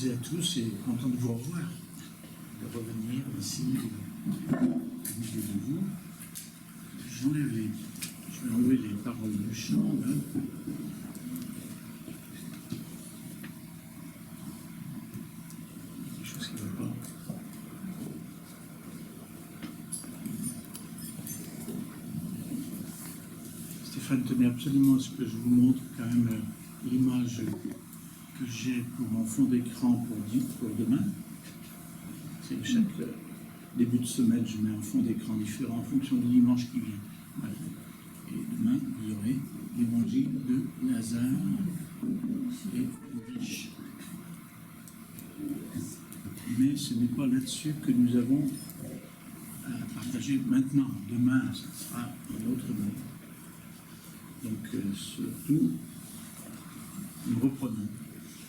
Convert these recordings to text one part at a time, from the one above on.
toutes et à tous, et content de vous revoir, de revenir ici au milieu de vous. Je vais enlever les paroles du chant, là. Quelque chose qui ne va pas. Stéphane tenait absolument à ce que je vous montre quand même l'image que j'ai pour mon fond d'écran pour demain. C'est que chaque début de semaine, je mets un fond d'écran différent en fonction du dimanche qui vient. Voilà. Et demain, vous aurez l'évangile de Lazare et Riche. Mais ce n'est pas là-dessus que nous avons à partager maintenant. Demain, ce sera un autre moment. Donc, surtout, nous reprenons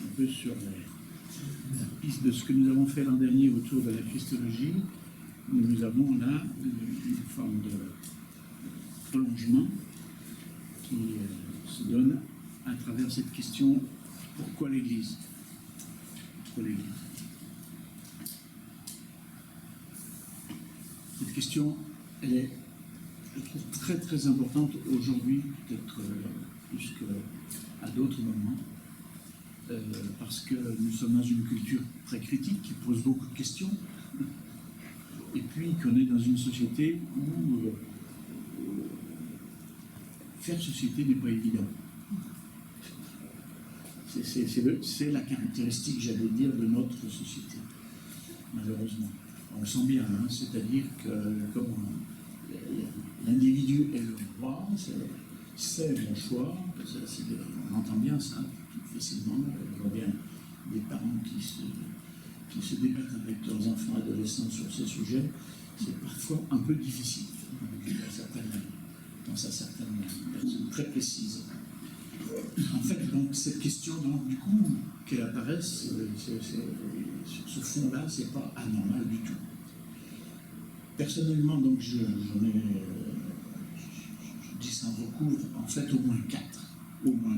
un peu sur la piste de ce que nous avons fait l'an dernier autour de la Christologie. Nous avons là une forme de prolongement qui se donne à travers cette question: pourquoi l'Église? Pourquoi l'Église? Cette question, elle est, je trouve, très très importante aujourd'hui, peut-être plus qu'à d'autres moments, parce que nous sommes dans une culture très critique qui pose beaucoup de questions, et puis qu'on est dans une société où faire société n'est pas évident. C'est la caractéristique, j'allais dire, de notre société, malheureusement. On le sent bien, hein, c'est-à-dire que comme l'individu est le roi, c'est mon choix, on entend bien ça facilement, on voit bien des parents qui se débattent avec leurs enfants adolescents sur ces sujets. C'est parfois un peu difficile, dans sa certaine personne très précise. En fait, donc, cette question, donc, du coup, qu'elle apparaisse sur ce fond-là, c'est pas anormal du tout. Personnellement, donc, je dis sans recours, en fait, au moins 4. Au moins.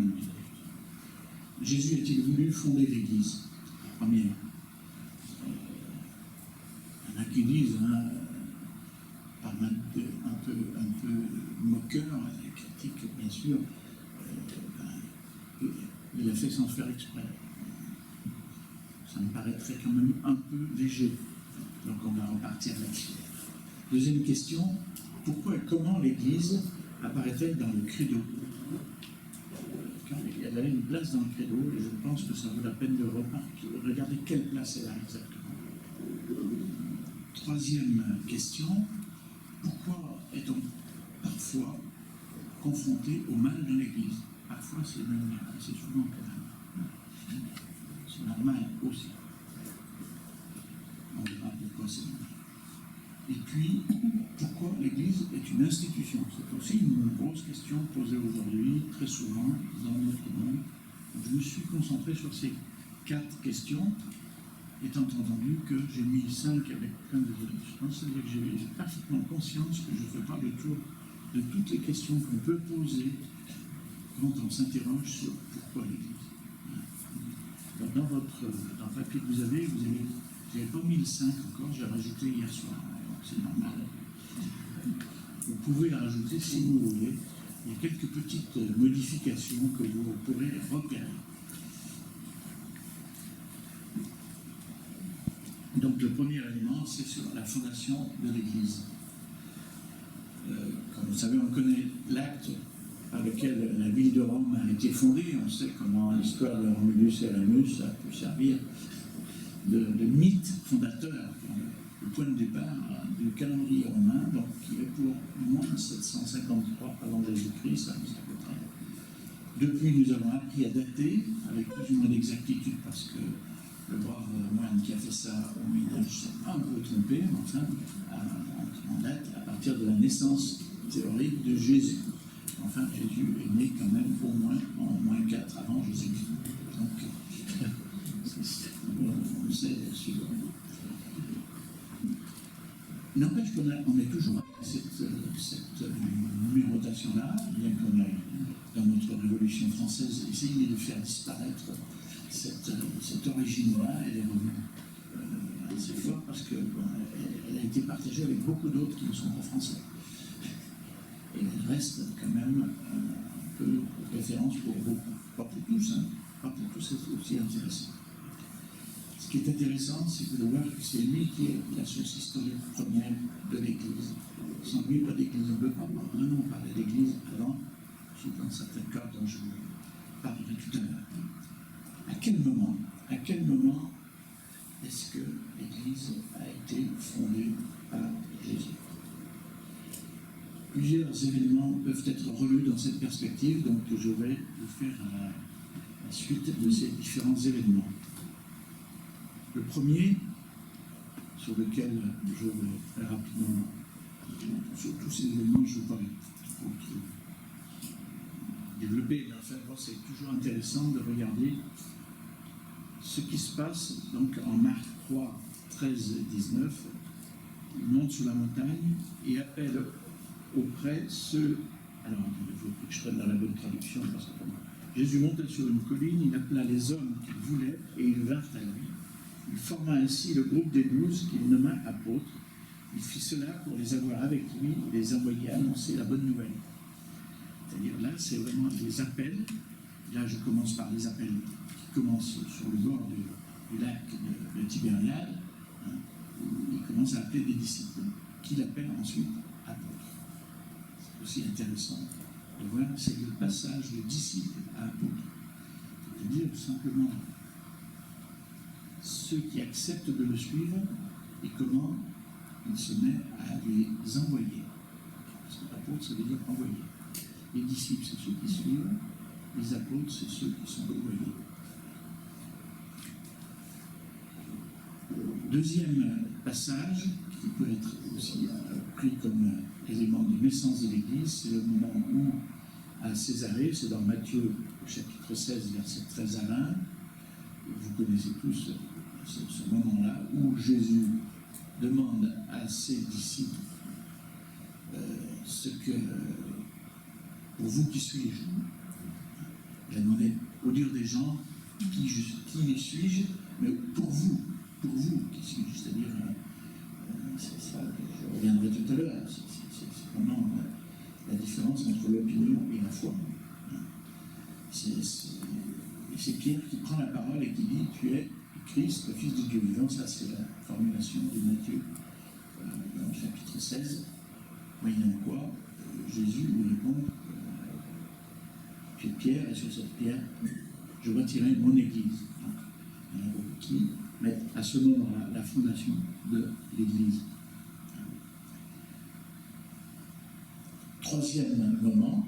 Jésus a-t-il voulu fonder l'Église? Première. Il y en a qui disent, hein, par un peu moqueur, critique, bien sûr, il a fait sans faire exprès. Ça me paraîtrait quand même un peu léger. Donc on va repartir là-dessus. Deuxième question, pourquoi et comment l'Église apparaît-elle dans le credo? Elle a une place dans le credo, et je pense que ça vaut la peine de regarder quelle place elle a exactement. Troisième question, pourquoi est-on parfois confronté au mal dans l'Église? Parfois c'est même assez souvent quand même. C'est normal aussi. On verra pourquoi c'est normal. Et puis, pourquoi l'Église est une institution? C'est aussi une grosse question posée aujourd'hui, très souvent, dans notre monde. Je me suis concentré sur ces 4 questions, étant entendu que j'ai mis 5 avec plein de autres. C'est-à-dire que j'ai parfaitement conscience que je ne fais pas le tour de toutes les questions qu'on peut poser quand on s'interroge sur pourquoi l'Église. Donc dans le papier que vous avez pas mis le 5 encore, j'ai rajouté hier soir. C'est normal. Vous pouvez la rajouter si vous voulez. Il y a quelques petites modifications que vous pourrez repérer. Donc le premier élément, c'est sur la fondation de l'Église. Comme vous savez, on connaît l'acte par lequel la ville de Rome a été fondée. On sait comment l'histoire de Romulus et Rémus a pu servir de mythe fondateur. Le point de départ du calendrier romain, donc qui est pour moins 753 avant Jésus-Christ, ça nous à peu près. Depuis, nous avons appris à dater avec plus ou moins d'exactitude, parce que le brave moine qui a fait ça au Moyen-Âge s'est un peu trompé, mais enfin, on date à partir de la naissance théorique de Jésus. Enfin, Jésus est né quand même au moins en moins 4 avant Jésus-Christ. Donc, on sait suivre. N'empêche qu'on est toujours cette numérotation-là, bien qu'on ait, dans notre Révolution française, essayé de faire disparaître cette origine-là, elle est revenue assez fort parce qu'elle a été partagée avec beaucoup d'autres qui ne sont pas français. Et elle reste quand même un peu référence pour beaucoup. Pas pour tous, hein. Pas pour tous, c'est aussi intéressant. Ce qui est intéressant, c'est de voir que c'est lui qui est la source historique première de l'Église. Sans lui, pas d'Église. On ne peut pas vraiment parler d'Église avant, sauf dans certains cas dont je vous parlerai tout à l'heure. À quel moment est-ce que l'Église a été fondée par Jésus? Plusieurs événements peuvent être relus dans cette perspective, donc je vais vous faire la suite de ces différents événements. Le premier, sur lequel je vais rapidement, sur tous ces événements, je ne vais pas trop développer, mais enfin, c'est toujours intéressant de regarder ce qui se passe donc en Marc 3, 13, 19. Il monte sur la montagne et appelle auprès ceux. Alors, il faut que je prenne dans la bonne traduction, parce que Jésus monta sur une colline, il appela les hommes qu'il voulait et ils vinrent à lui. Il forma ainsi le groupe des 12 qu'il nomma apôtres. Il fit cela pour les avoir avec lui et les envoyer annoncer la bonne nouvelle. C'est-à-dire là, c'est vraiment des appels. Là, je commence par les appels qui commencent sur le bord du lac de Tibériade, hein, où il commence à appeler des disciples, qu'il appelle ensuite apôtres. C'est aussi intéressant de voir, c'est le passage de disciples à apôtres. C'est-à-dire simplement ceux qui acceptent de le suivre et comment il se met à les envoyer. Parce que apôtres, ça veut dire envoyer. Les disciples, c'est ceux qui suivent. Les apôtres, c'est ceux qui sont envoyés. Deuxième passage, qui peut être aussi pris comme élément de naissance de l'Église, c'est le moment où, à Césarée, c'est dans Matthieu, chapitre 16, verset 13 à 20, vous connaissez tous ce moment-là, où Jésus demande à ses disciples ce que, pour vous qui suis-je? Il a demandé au dire des gens, qui suis-je? Mais pour vous qui suis-je? C'est-à-dire, c'est ça, je reviendrai tout à l'heure, c'est vraiment la différence entre l'opinion et la foi. C'est Pierre qui prend la parole et qui dit, tu es Christ, le Fils du Dieu vivant. Ça, c'est la formulation de Matthieu, dans le chapitre 16. Moyennant quoi, Jésus lui répond, tu es Pierre, et sur cette pierre, je bâtirai mon Église. Donc, il y en a beaucoup qui mettent à ce moment-là la fondation de l'Église. Troisième moment,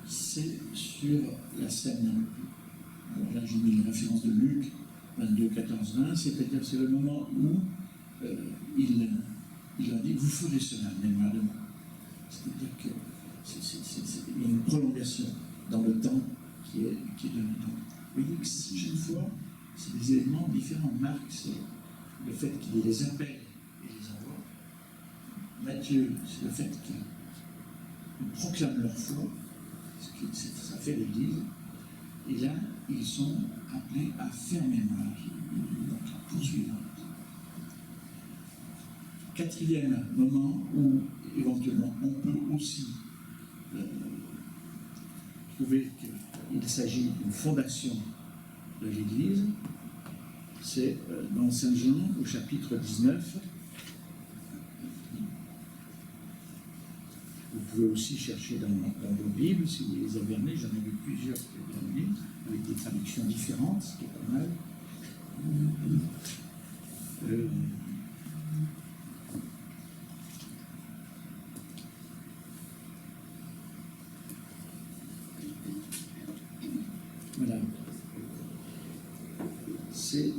c'est sur la scène. Alors là, j'ai mis les références de Luc 22, 14, 20, c'est-à-dire c'est le moment où il a dit, vous ferez cela, mémoire de moi. C'est-à-dire qu'il y a une prolongation dans le temps qui est donné. Donc, vous voyez que chaque fois, c'est des éléments différents. Marc, c'est le fait qu'il les appelle et les envoie. Matthieu, c'est le fait qu'ils proclament leur foi, ça fait l'Église. Et là, ils sont appelés à faire mémoire, donc à poursuivre. Quatrième moment où, éventuellement, on peut aussi trouver qu'il s'agit d'une fondation de l'Église, c'est dans Saint Jean, au chapitre 19. Vous pouvez aussi chercher dans vos Bibles, si vous les avez amenées. J'en ai vu plusieurs qui ont amenées, avec des traductions différentes, ce qui est pas mal. Voilà. C'est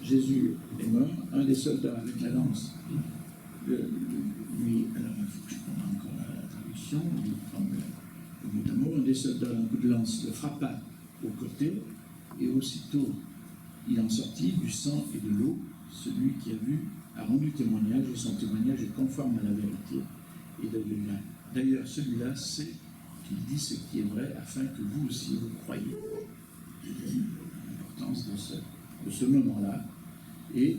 Jésus est mort, un des soldats avec la lance. Lui, alors il faut que je prenne encore la traduction, il prend le mot d'amour, un des soldats, un coup de lance, le frappa au côté, et aussitôt il en sortit du sang et de l'eau. Celui qui a vu a rendu témoignage, et son témoignage est conforme à la vérité. Et d'ailleurs, celui-là sait qu'il dit ce qui est vrai, afin que vous aussi vous croyez. l'importance de ce moment-là. Et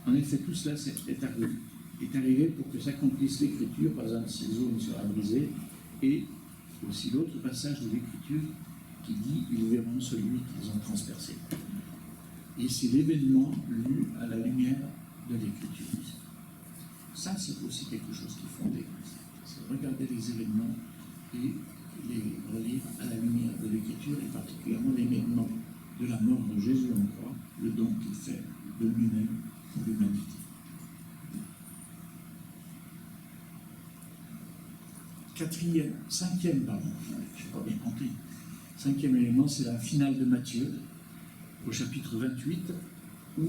en effet, tout cela est arrivé pour que s'accomplisse l'Écriture, pas un de ciseaux ne sera brisé, et aussi l'autre passage de l'Écriture qui dit « Ils verront celui qu'ils ont transpercé ». Et c'est l'événement lu à la lumière de l'Écriture. Ça, c'est aussi quelque chose qui fonde l'Église. C'est regarder les événements et les relire à la lumière de l'Écriture, et particulièrement l'événement de la mort de Jésus en croix, le don qu'il fait de lui-même pour l'humanité. Cinquième, je n'ai pas bien compté. Cinquième élément, c'est la finale de Matthieu, au chapitre 28, où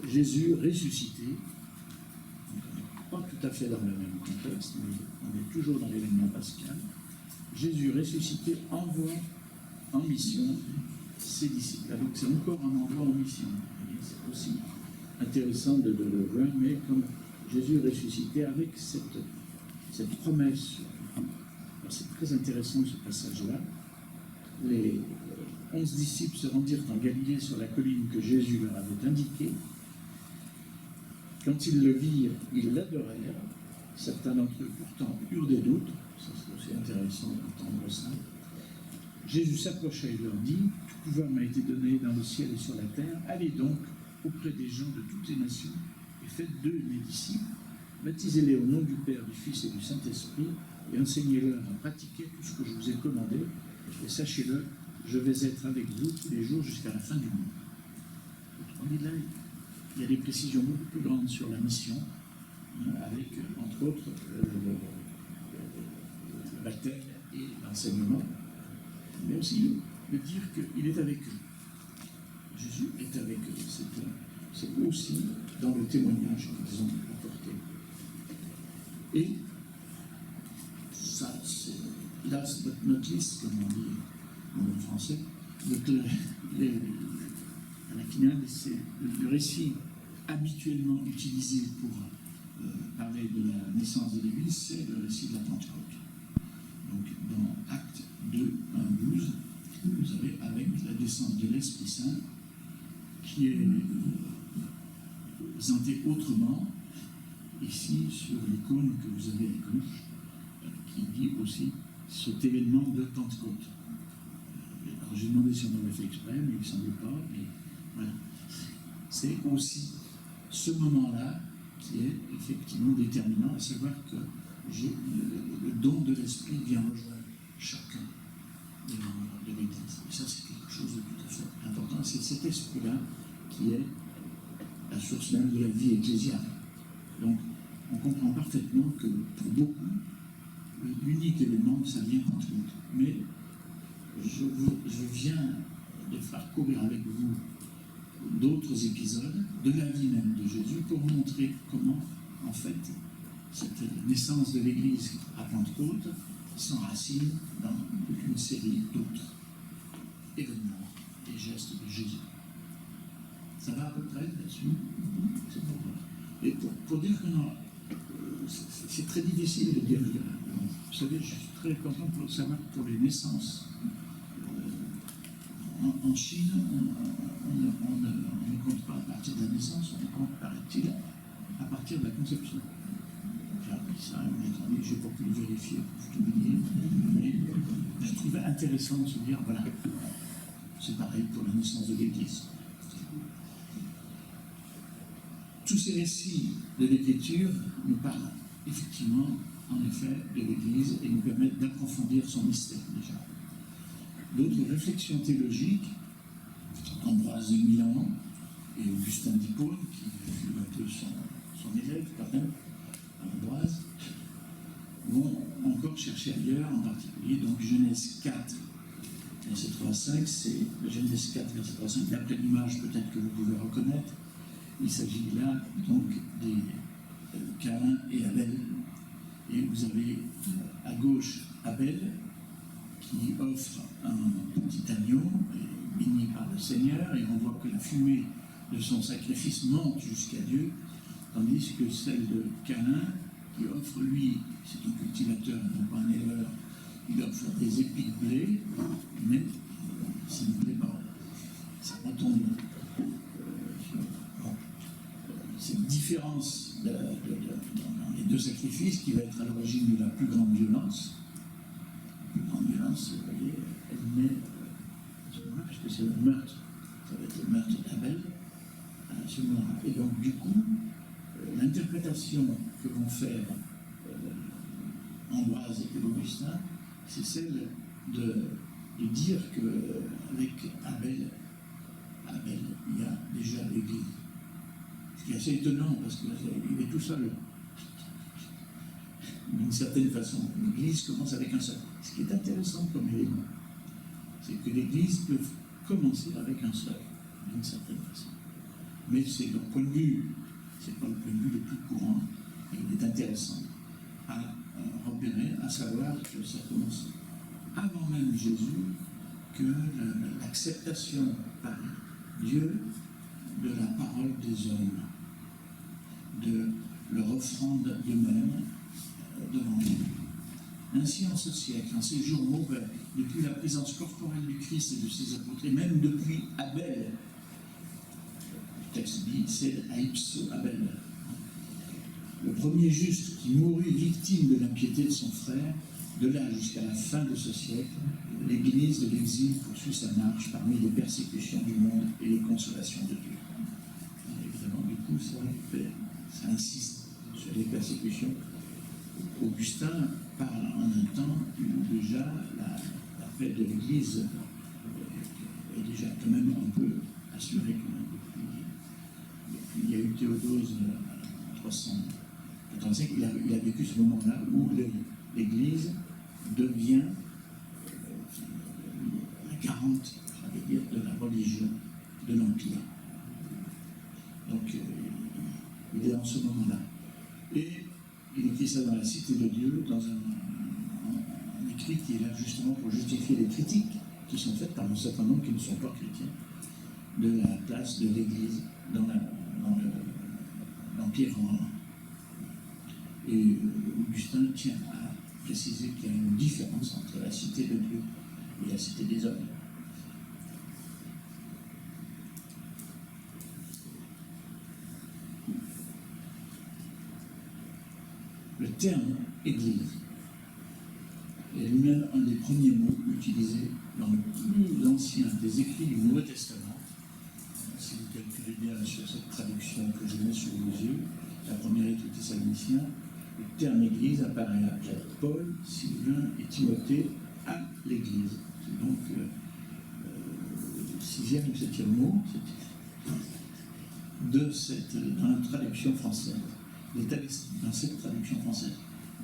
Jésus ressuscité, on n'est pas tout à fait dans le même contexte, mais on est toujours dans l'événement pascal. Jésus ressuscité envoie en mission ses disciples. Donc c'est encore un envoi en mission. C'est aussi intéressant de le voir, mais comme Jésus ressuscité avec cette promesse. C'est très intéressant ce passage-là. Les 11 disciples se rendirent en Galilée sur la colline que Jésus leur avait indiquée. Quand ils le virent, ils l'adorèrent. Certains d'entre eux pourtant eurent des doutes. Ça, c'est aussi intéressant d'entendre ça. Jésus s'approcha et leur dit « Tout pouvoir m'a été donné dans le ciel et sur la terre. Allez donc auprès des gens de toutes les nations et faites d'eux mes disciples. Baptisez-les au nom du Père, du Fils et du Saint-Esprit et enseignez-leur à pratiquer tout ce que je vous ai commandé. Et sachez-le, je vais être avec vous tous les jours jusqu'à la fin du monde. » On dit là, il y a des précisions beaucoup plus grandes sur la mission, avec, entre autres, le baptême et l'enseignement, mais aussi de dire qu'il est avec eux. Jésus est avec eux. C'est aussi dans le témoignage qu'ils ont apporté. Et ça, c'est last but not least, comme on dit en français. Donc, à la finale, c'est le récit habituellement utilisé pour parler de la naissance de l'Église, c'est le récit de la Pentecôte. Donc, dans Actes 2, 1, 12, vous avez avec la descente de l'Esprit Saint, qui est présentée autrement, ici sur l'icône que vous avez à gauche, qui dit aussi cet événement de Pentecôte. Alors j'ai demandé si on avait fait exprès, mais il ne semble pas, mais voilà. C'est aussi ce moment-là qui est effectivement déterminant, à savoir que le don de l'Esprit vient rejoindre chacun des membres de l'Église. Et ça, c'est quelque chose de tout à fait important. C'est cet esprit-là qui est la source même de la vie ecclésiale. Donc, on comprend parfaitement que pour beaucoup, l'unique élément, ça vient entre autres. Mais je viens de parcourir avec vous d'autres épisodes de la vie même de Jésus pour montrer comment, en fait, cette naissance de l'Église à Pentecôte s'enracine dans toute une série d'autres événements et gestes de Jésus. Ça va à peu près là-dessus? C'est pour voir. Et pour dire que non, c'est très difficile de dire. Vous savez, je suis très content pour savoir que pour les naissances en Chine, on ne compte pas à partir de la naissance, on compte, paraît-il, à partir de la conception. J'ai appris ça à une autre année, je n'ai pas pu le vérifier pour tout vous dire, mais je trouvais intéressant de se dire, voilà, c'est pareil pour la naissance de l'Église. Tous ces récits de l'Écriture nous parlent effectivement, en effet, de l'Église et nous permettent d'approfondir son mystère déjà. D'autres réflexions théologiques, Ambroise de Milan et Augustin d'Hippone, qui fut un peu son élève quand même, Ambroise, vont encore chercher ailleurs, en particulier donc Genèse 4, verset 3 à 5, c'est le Genèse 4, verset 3 à 5, d'après l'image peut-être que vous pouvez reconnaître. Il s'agit là donc des Caïn et Abel. Et vous avez à gauche Abel qui offre un petit agneau béni par le Seigneur, et on voit que la fumée de son sacrifice monte jusqu'à Dieu, tandis que celle de Caïn qui offre, lui, c'est un cultivateur, non pas un éleveur, il offre des épis de blé, mais s'il ne plaît pas ça retombe cette différence dans les deux sacrifices qui va être à l'origine de la plus grande violence. La plus grande violence, vous voyez, elle naît à ce moment-là, puisque c'est le meurtre, ça va être le meurtre d'Abel à ce moment-là. Et donc, du coup, l'interprétation que vont faire Ambroise et Augustin, c'est celle de dire qu'avec Abel, il y a déjà l'Église. Ce qui est assez étonnant, parce qu'il est tout seul. D'une certaine façon, l'Église commence avec un seul. Ce qui est intéressant comme élément, c'est que l'Église peut commencer avec un seul, d'une certaine façon. Mais c'est le point de vue, c'est pas le point de vue le plus courant, et il est intéressant à repérer, à savoir que ça commence avant même Jésus, que l'acceptation par Dieu de la parole des hommes, de leur offrande d'eux-mêmes devant lui. Ainsi, en ce siècle, en ces jours mauvais, depuis la présence corporelle du Christ et de ses apôtres, et même depuis Abel, le texte dit, c'est à ipso Abel, le premier juste qui mourut victime de l'impiété de son frère, de là jusqu'à la fin de ce siècle, l'Église de l'exil poursuit sa marche parmi les persécutions du monde et les consolations de Dieu. Et évidemment, du coup, ça insiste sur les persécutions. Augustin parle en un temps où déjà la paix de l'Église est déjà quand même un peu assurée. Quand même. Depuis, il y a eu Théodose en 385, il a vécu ce moment-là où l'Église devient la garante, j'allais dire, de la religion de l'Empire. Donc, il est en ce moment-là. Et il écrit ça dans la Cité de Dieu, dans un écrit qui est là justement pour justifier les critiques qui sont faites par un certain nombre qui ne sont pas chrétiens de la place de l'Église dans l'Empire romain. Et Augustin tient à préciser qu'il y a une différence entre la Cité de Dieu et la Cité des hommes. Le terme « Église » est lui-même un des premiers mots utilisés dans le plus ancien des écrits du Nouveau Testament. Si vous calculez bien sur cette traduction que je mets sous vos yeux, la première est aux Thessaloniciens, le terme « Église » apparaît après Paul, Sylvain et Timothée à l'Église. C'est donc le sixième ou septième mot dans la traduction française. Dans cette traduction française,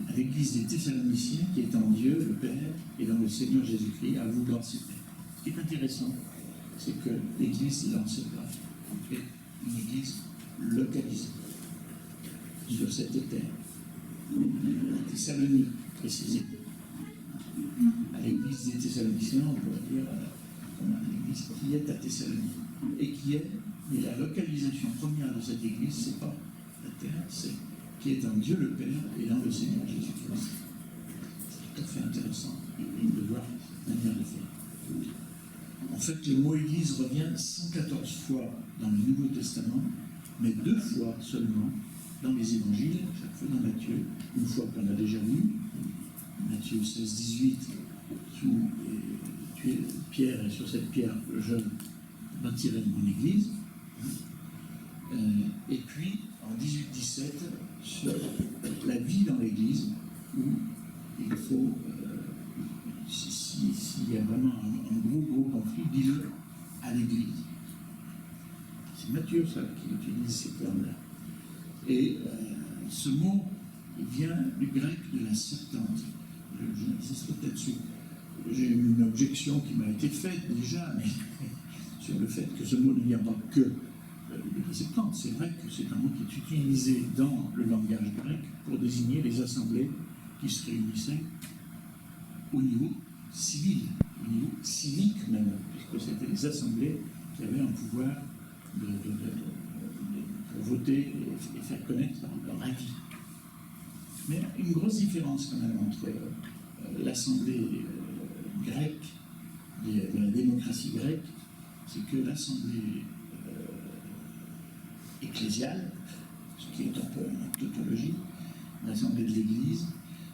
à l'Église des Thessaloniciens, qui est en Dieu, le Père, et dans le Seigneur Jésus-Christ, à vous grâce et paix. Ce qui est intéressant, c'est que l'Église lance grâce. Donc, une Église localisée sur cette terre. À Thessalonique, précisément. À l'Église des Thessaloniciens, on pourrait dire l'Église qui est à Thessalonique. Et mais la localisation première de cette Église, c'est pas la terre, c'est qui est en Dieu le Père et dans le Seigneur Jésus-Christ. C'est tout à fait intéressant de voir la manière de faire. En fait, le mot Église revient 114 fois dans le Nouveau Testament, mais 2 fois seulement dans les Évangiles, chaque fois dans Matthieu, une fois qu'on a déjà lu, Matthieu 16-18, sous Pierre, et sur cette pierre, je bâtirai mon Église. Et puis, en 18-17, sur la vie dans l'Église, où il faut, s'il y a vraiment un gros conflit, dis-le à l'Église. C'est Matthieu, ça, qui utilise ces termes-là. Et ce mot, il vient du grec de la Septante. J'insiste peut-être dessus. J'ai eu une objection qui m'a été faite déjà, mais sur le fait que ce mot ne vient pas que de la Septante. C'est vrai que c'est un mot qui est utilisé dans le langage grec pour désigner les assemblées qui se réunissaient au niveau civil, au niveau civique même, puisque c'était les assemblées qui avaient un pouvoir pour voter et faire connaître leur avis. Mais une grosse différence quand même entre l'assemblée grecque, de la démocratie grecque, c'est que l'assemblée ecclésiale, ce qui est un peu une tautologie, l'assemblée de l'Église,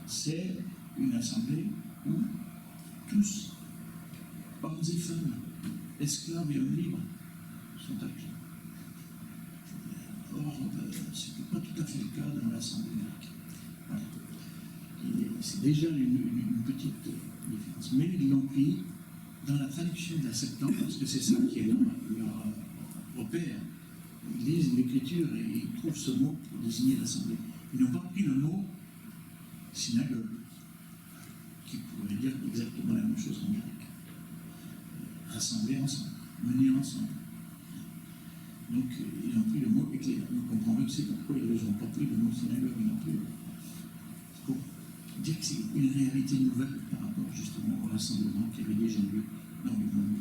c'est une assemblée où tous, hommes et femmes, esclaves et hommes libres, sont appelés. Or, ce n'est pas tout à fait le cas dans l'assemblée grecque. Voilà. C'est déjà une petite différence. Mais ils l'ont pris dans la traduction de la Septante, parce que c'est ça qui est leur repère. Ils lisent l'Écriture et ils trouvent ce mot pour désigner l'assemblée. Ils n'ont pas pris le mot synagogue, qui pourrait dire exactement la même chose en grec. Rassembler ensemble, mener ensemble. Donc, ils ont pris le mot ecclésia. Nous comprenons que c'est pourquoi ils n'ont pas pris le mot synagogue non plus. Pour dire que c'est une réalité nouvelle par rapport justement au rassemblement qui avait déjà lieu dans le monde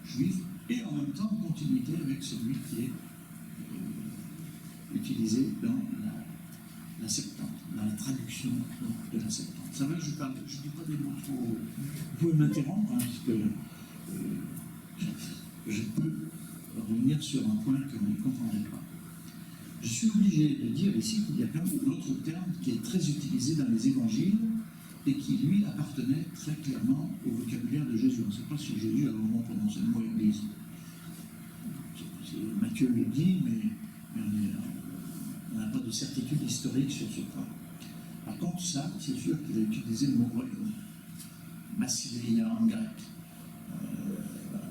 juif, et en même temps en continuité avec celui qui est utilisé dans la Septante, dans la traduction de la Septante. Ça va, je ne dis pas des mots trop. Vous pouvez m'interrompre, hein, parce que je peux revenir sur un point que vous ne comprendrez pas. Je suis obligé de dire ici qu'il y a quand même un autre terme qui est très utilisé dans les évangiles et qui, lui, appartenait très clairement au vocabulaire de Jésus. On ne sait pas si Jésus a vraiment prononcé le mot Église. Matthieu le dit, mais on n'a pas de certitude historique sur ce point. Par contre, ça, c'est sûr qu'il a utilisé le mot royaume. Basileia en grec.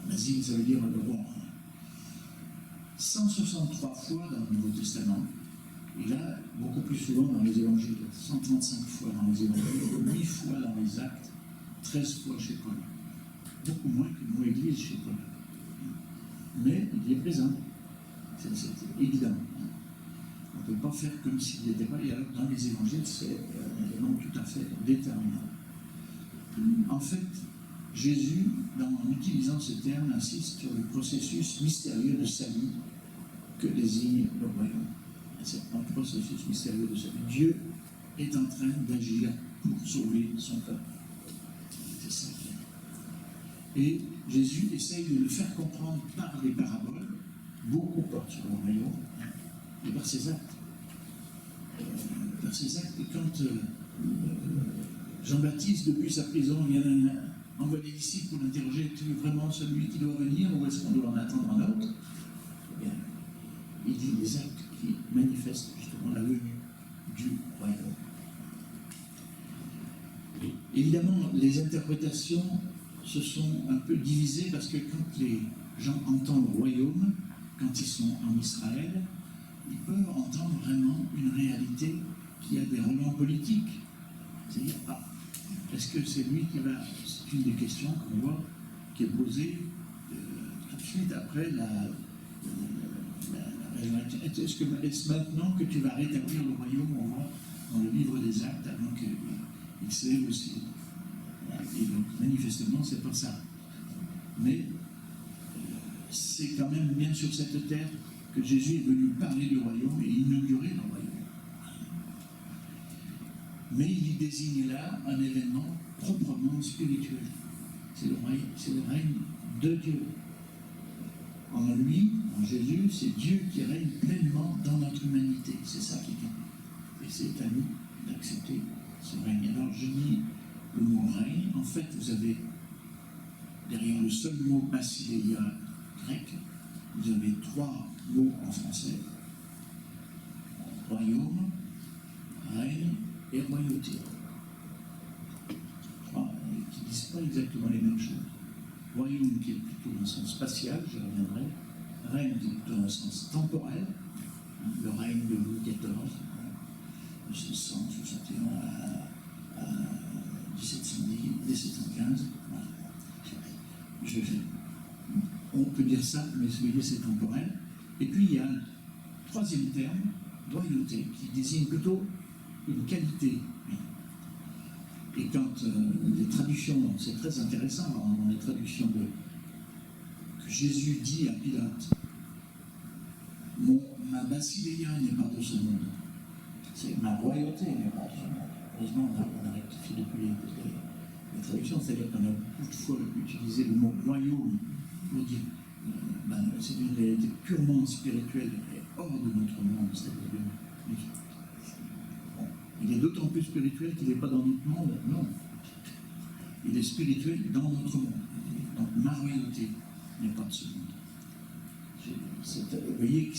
Basile, ça veut dire le roi. 163 fois dans le Nouveau Testament, et là, beaucoup plus souvent dans les évangiles, 135 fois dans les évangiles, 8 fois dans les actes, 13 fois chez Paul. Beaucoup moins que le mot église chez Paul. Mais il est présent. C'est évident. On ne peut pas faire comme s'il n'était pas. Et alors, dans les évangiles, c'est un élément tout à fait déterminant. En fait, Jésus, en utilisant ce terme, insiste sur le processus mystérieux de salut que désigne le royaume. C'est un processus mystérieux de salut. Dieu est en train d'agir pour sauver son peuple. C'est ça. Et Jésus essaye de le faire comprendre par des paraboles. Beaucoup portent sur le royaume et par ses actes. Par ses actes, quand Jean-Baptiste, depuis sa prison, vient envoie des disciples pour l'interroger, es-tu vraiment celui qui doit venir ou est-ce qu'on doit en attendre un autre? Eh bien, il dit des actes qui manifestent justement la venue du royaume. Évidemment, les interprétations se sont un peu divisées parce que quand les gens entendent royaume, quand ils sont en Israël, ils peuvent entendre vraiment une réalité qui a des relents politiques. C'est-à-dire, est-ce que c'est lui qui va... C'est une des questions qu'on voit qui est posée tout de suite après la résurrection. Est-ce maintenant que tu vas rétablir le royaume, on voit dans le livre des Actes, avant qu'il s'élève aussi. Et donc, manifestement, c'est pas ça. Mais c'est quand même bien sur cette terre que Jésus est venu parler du royaume et inaugurer le royaume. Mais il y désigne là un événement proprement spirituel. C'est le règne de Dieu. En lui, en Jésus, c'est Dieu qui règne pleinement dans notre humanité. C'est ça qui est. Et c'est à nous d'accepter ce règne. Alors je dis le mot règne. En fait, vous avez derrière le seul mot basileia grec, vous avez 3 mots en français. Royaume, règne et royauté. 3 qui ne disent pas exactement les mêmes choses. Royaume qui est plutôt dans le sens spatial, je reviendrai. Règne qui est plutôt dans le sens temporel. Le règne de Louis XIV, 1661 à 1715. Voilà. On peut dire ça, mais celui-là c'est temporel. Et puis il y a un 3e terme, royauté, qui désigne plutôt une qualité. Et quand les traductions, c'est très intéressant dans les traductions que Jésus dit à Pilate, ma basileia n'est pas de ce monde, c'est ma royauté n'est pas de ce monde. Heureusement, on a rectifié depuis les traductions, c'est-à-dire qu'on a beaucoup de fois utilisé le mot royaume pour dire c'est une réalité purement spirituelle et hors de notre monde. Bon, il est d'autant plus spirituel qu'il n'est pas dans notre monde, non. Il est spirituel dans notre monde. Donc ma royauté n'est pas de ce monde. Vous voyez que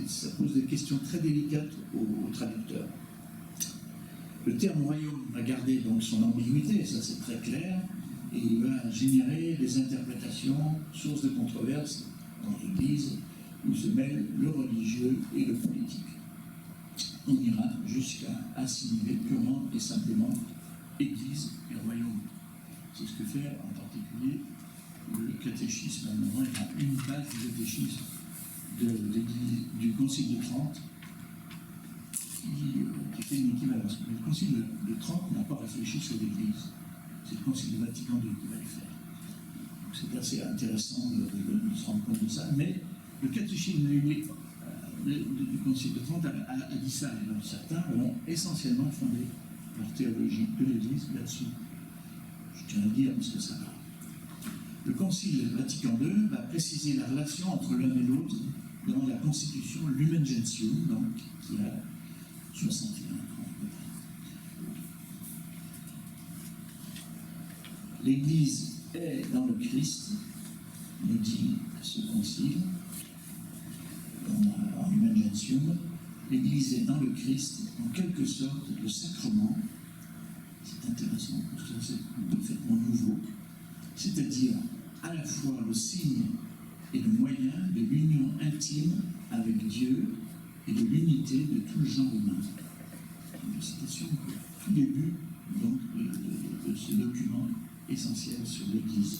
ça pose des questions très délicates aux traducteurs. Le terme royaume va garder donc son ambiguïté, ça c'est très clair, et il va générer des interprétations, sources de controverses dans l'Église, où se mêlent le religieux et le politique. On ira jusqu'à assimiler purement et simplement Église et royaume. C'est ce que fait en particulier le catéchisme allemand. Il y a une page du catéchisme du Concile de Trente qui fait une équivalence. Mais le Concile de Trente n'a pas réfléchi sur l'Église. C'est le Concile du Vatican II qui va le faire. C'est assez intéressant de se rendre compte de ça. Mais le catéchisme du Concile de Trente a dit ça. Et donc certains ont essentiellement fondé leur théologie de l'Église là-dessus. Je tiens à le dire parce que ça va. Le Concile Vatican II va préciser la relation entre l'un et l'autre dans la Constitution Lumen Gentium, donc, qui a 61 ans. L'Église est dans le Christ, nous dit ce concile, en Lumen Gentium. L'Église est dans le Christ, en quelque sorte, le sacrement. C'est intéressant, parce que c'est parfaitement nouveau. C'est-à-dire à la fois le signe et le moyen de l'union intime avec Dieu et de l'unité de tout le genre humain. Une citation au tout début donc, de ce document essentiel sur l'Église.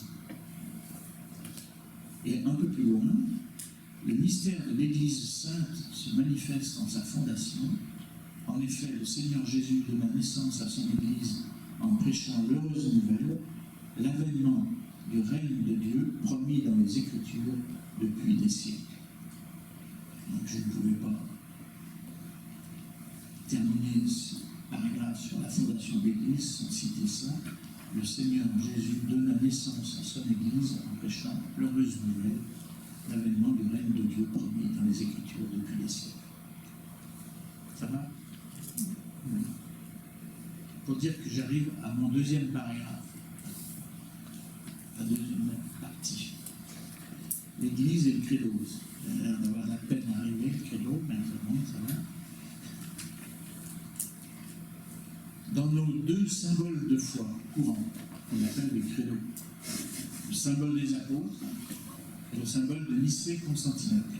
Et un peu plus loin, le mystère de l'Église sainte se manifeste en sa fondation. En effet, le Seigneur Jésus donna naissance à son Église en prêchant l'heureuse nouvelle, l'avènement du règne de Dieu promis dans les Écritures depuis des siècles. Donc je ne pouvais pas terminer ce paragraphe sur la fondation de l'Église sans citer ça. Le Seigneur Jésus donna naissance à son Église en prêchant l'heureuse nouvelle, l'avènement du règne de Dieu promis dans les Écritures depuis des siècles. Ça va? Oui. Pour dire que j'arrive à mon deuxième paragraphe. La deuxième partie. L'Église et le credo. On va avoir la peine d'arriver, le credo, mais ça va. Dans nos deux symboles de foi courants, qu'on appelle le credo, le symbole des apôtres et le symbole de Nicée-Constantinople.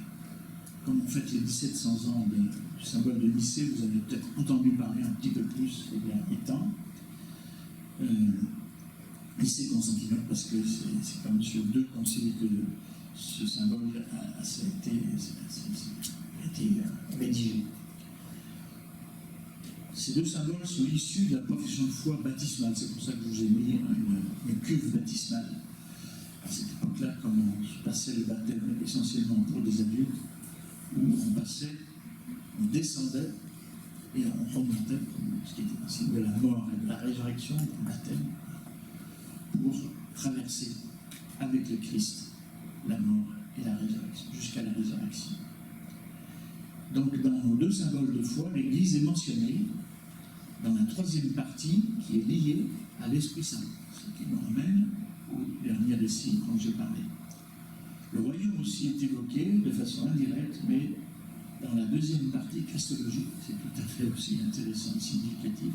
Comme on fête les 1700 ans du symbole de Nicée, vous avez peut-être entendu parler un petit peu plus ces derniers temps. Nicée-Constantinople, parce que c'est comme sur deux conciles que ce symbole a été rédigé. Ces deux symboles sont issus de la profession de foi baptismale. C'est pour ça que je vous ai mis une cuve baptismale. À cette époque-là, comme on passait le baptême essentiellement pour des adultes, où on descendait et on remontait, ce qui était un signe de la mort et de la résurrection, du baptême, pour traverser avec le Christ la mort et la résurrection, jusqu'à la résurrection. Donc, dans nos deux symboles de foi, l'Église est mentionnée dans la troisième partie qui est liée à l'Esprit Saint, ce qui nous ramène au dernier récit dont j'ai parlé. Le royaume aussi est évoqué de façon indirecte, mais dans la deuxième partie christologique, c'est tout à fait aussi intéressant et significatif,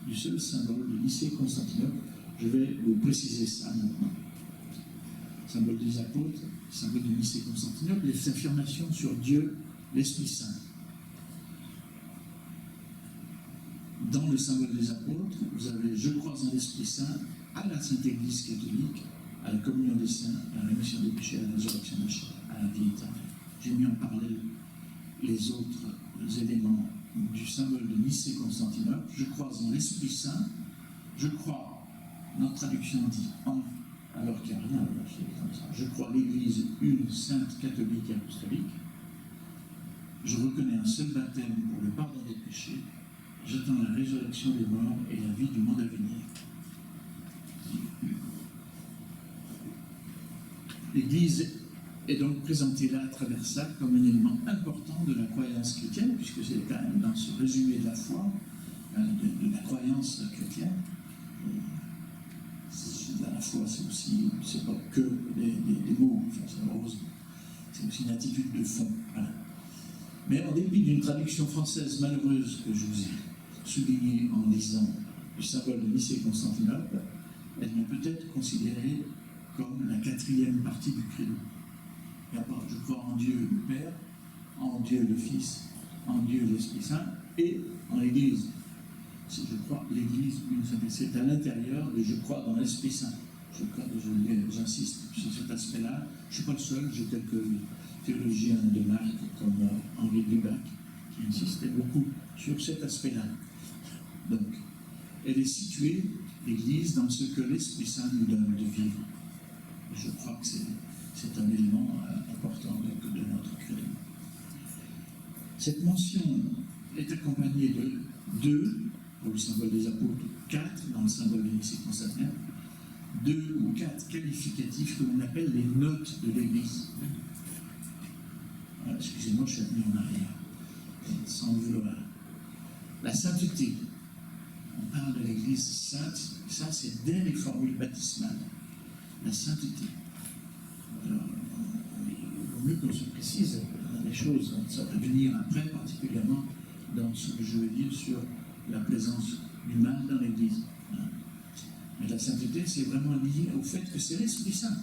du seul symbole de Nicée-Constantinople. Je vais vous préciser ça maintenant. Symbole des apôtres, symbole de Nicée-Constantinople, les affirmations sur Dieu, l'Esprit Saint. Dans le symbole des apôtres, vous avez « Je crois en l'Esprit Saint, à la Sainte Église catholique, à la communion des saints, à la rémission des péchés, à la résurrection de la chair, à la vie éternelle. » J'ai mis en parallèle les autres éléments du symbole de Nicée-Constantinople. Je crois en l'Esprit Saint, je crois, notre traduction dit « en », alors qu'il n'y a rien comme ça. Je crois l'Église une, sainte, catholique et apostolique. Je reconnais un seul baptême pour le pardon des péchés. J'attends la résurrection des morts et la vie du monde à venir. L'Église Et donc présenter là, à travers ça, comme un élément important de la croyance chrétienne, puisque c'est quand même dans ce résumé de la foi, de la croyance chrétienne. La foi, c'est aussi, c'est pas que des mots, enfin, c'est aussi une attitude de fond. Voilà. Mais en dépit d'une traduction française malheureuse que je vous ai soulignée en lisant le symbole de Nicée-Constantinople, elle peut être considérée comme la quatrième partie du credo. Je crois en Dieu le Père, en Dieu le Fils, en Dieu l'Esprit Saint et en l'Église. Je crois l'Église, c'est à l'intérieur de je crois dans l'Esprit Saint. J'insiste sur cet aspect-là. Je ne suis pas le seul, j'ai quelques théologiens de marque comme Henri Lubac qui insistaient beaucoup sur cet aspect-là. Donc, elle est située, l'Église, dans ce que l'Esprit Saint nous donne de vivre. Je crois que c'est un élément important de notre credo. Cette mention est accompagnée de 2, pour le symbole des apôtres, 4 dans le symbole de Nicée-Constantinople, 2 ou 4 qualificatifs que l'on appelle les notes de l'Église. Excusez-moi, je suis revenu en arrière, sans le vouloir. La sainteté. On parle de l'Église sainte, ça c'est dès les formules baptismales. La sainteté. Alors, il vaut mieux qu'on se précise les choses, ça peut venir après, particulièrement dans ce que je veux dire sur la présence du mal dans l'Église. Mais la sainteté, c'est vraiment lié au fait que c'est l'Esprit Saint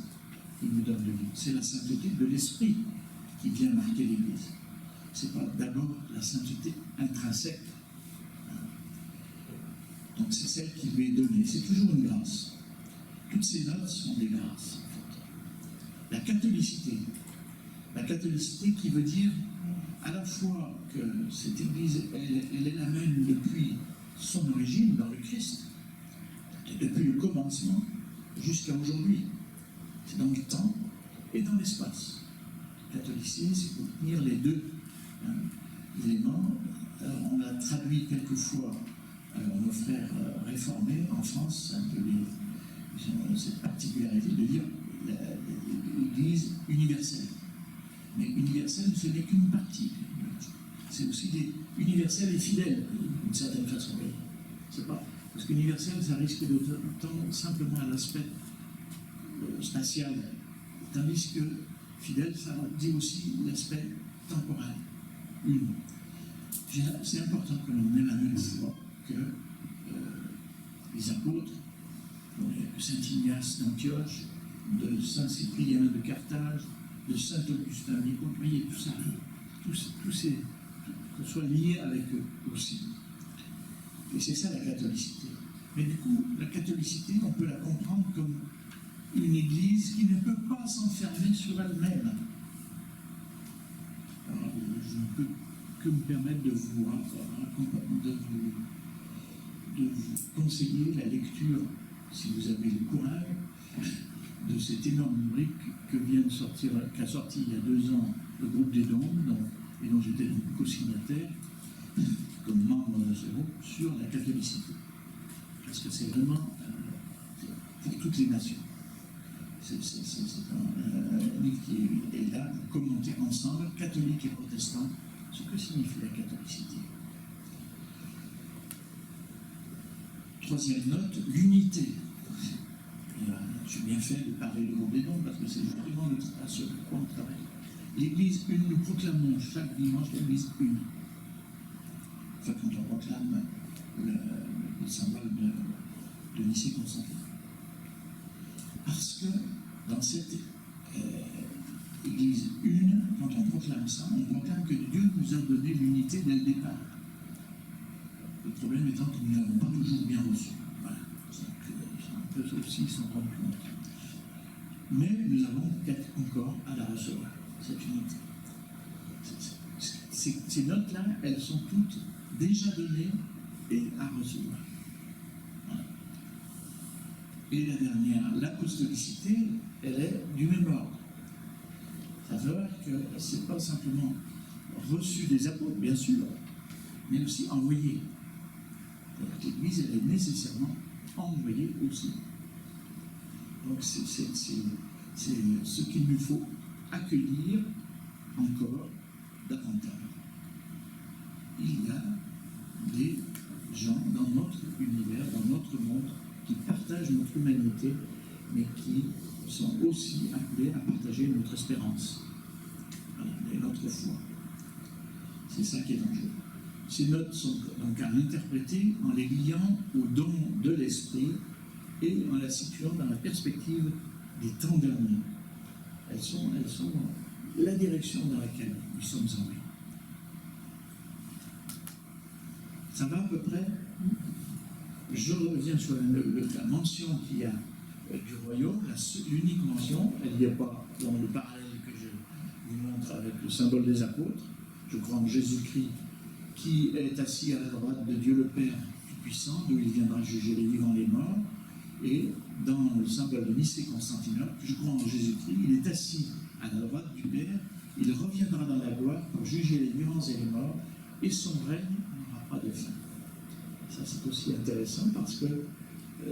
qui nous donne de vie. C'est la sainteté de l'Esprit qui vient marquer l'Église. Ce n'est pas d'abord la sainteté intrinsèque. Donc c'est celle qui lui est donnée. C'est toujours une grâce. Toutes ces notes sont des grâces. En fait. La catholicité. La catholicité qui veut dire à la fois que cette Église, elle est la même depuis son origine dans le Christ, depuis le commencement jusqu'à aujourd'hui. C'est dans le temps et dans l'espace. Le catholicisme, c'est pour tenir les deux éléments. Alors, on a traduit quelquefois nos frères réformés en France, un peu cette particularité de dire l'Église universelle. Mais universelle, ce n'est qu'une partie. C'est aussi universel et fidèle, d'une certaine façon. C'est pas, parce qu'universel, ça risque de tendre simplement à l'aspect spatial, tandis que fidèle, ça dit aussi l'aspect temporel. C'est important que l'on ait la même foi que les apôtres, de Saint Ignace d'Antioche, de Saint Cyprien de Carthage, de Saint Augustin d'Hippo, vous voyez, tout ça, tous ces, que ce soit lié avec eux aussi. Et c'est ça la catholicité. Mais du coup, la catholicité, on peut la comprendre comme une église qui ne peut pas s'enfermer sur elle-même. Alors, je ne peux que me permettre de vous conseiller la lecture, si vous avez le courage, de cet énorme brique qu'a sorti il y a 2 ans le groupe des Dombes, et dont j'étais donc co-signataire, comme membre de ce groupe, sur la catholicité. Parce que c'est vraiment pour toutes les nations. C'est un livre qui est là pour commenter ensemble, catholiques et protestants, ce que signifie la catholicité. 3e note, l'unité. J'ai bien fait de parler du groupe des Dombes parce que c'est justement à ce point on travaille. L'Église une, nous proclamons chaque dimanche l'Église une. Enfin, quand on proclame le symbole de Nicée-Constantinople. Parce que dans cette Église une, quand on proclame ça, on proclame que Dieu nous a donné l'unité dès le départ. Le problème étant que nous ne l'avons pas toujours bien reçu. Voilà. On peut aussi s'en rendre compte. Mais nous avons peut-être encore à la recevoir, cette unité. Ces notes-là, elles sont toutes déjà données et à recevoir. Voilà. Et la dernière, l'apostolicité, elle est du même ordre. Ça veut dire que ce n'est pas simplement reçu des apôtres, bien sûr, mais aussi envoyé. L'Église, elle est nécessairement envoyée aussi. Donc c'est ce qu'il nous faut accueillir encore davantage. Il y a des gens dans notre univers, dans notre monde, qui partagent notre humanité, mais qui sont aussi appelés à partager notre espérance, voilà, et notre foi. C'est ça qui est dangereux. Ces notes sont donc à interpréter en les liant au don de l'esprit et en la situant dans la perspective des temps derniers. Elles sont la direction dans laquelle nous sommes envoyés. Ça va à peu près? Je reviens sur la mention qu'il y a du royaume, l'unique mention. Elle n'y est pas dans le parallèle que je vous montre avec le symbole des apôtres. Je crois en Jésus-Christ qui est assis à la droite de Dieu le Père Tout-Puissant, d'où il viendra juger les vivants et les morts. Et dans le symbole de Nicée-Constantinople, je crois en Jésus-Christ, il est assis à la droite du Père, il reviendra dans la gloire pour juger les vivants et les morts, et son règne n'aura pas de fin. Ça, c'est aussi intéressant parce que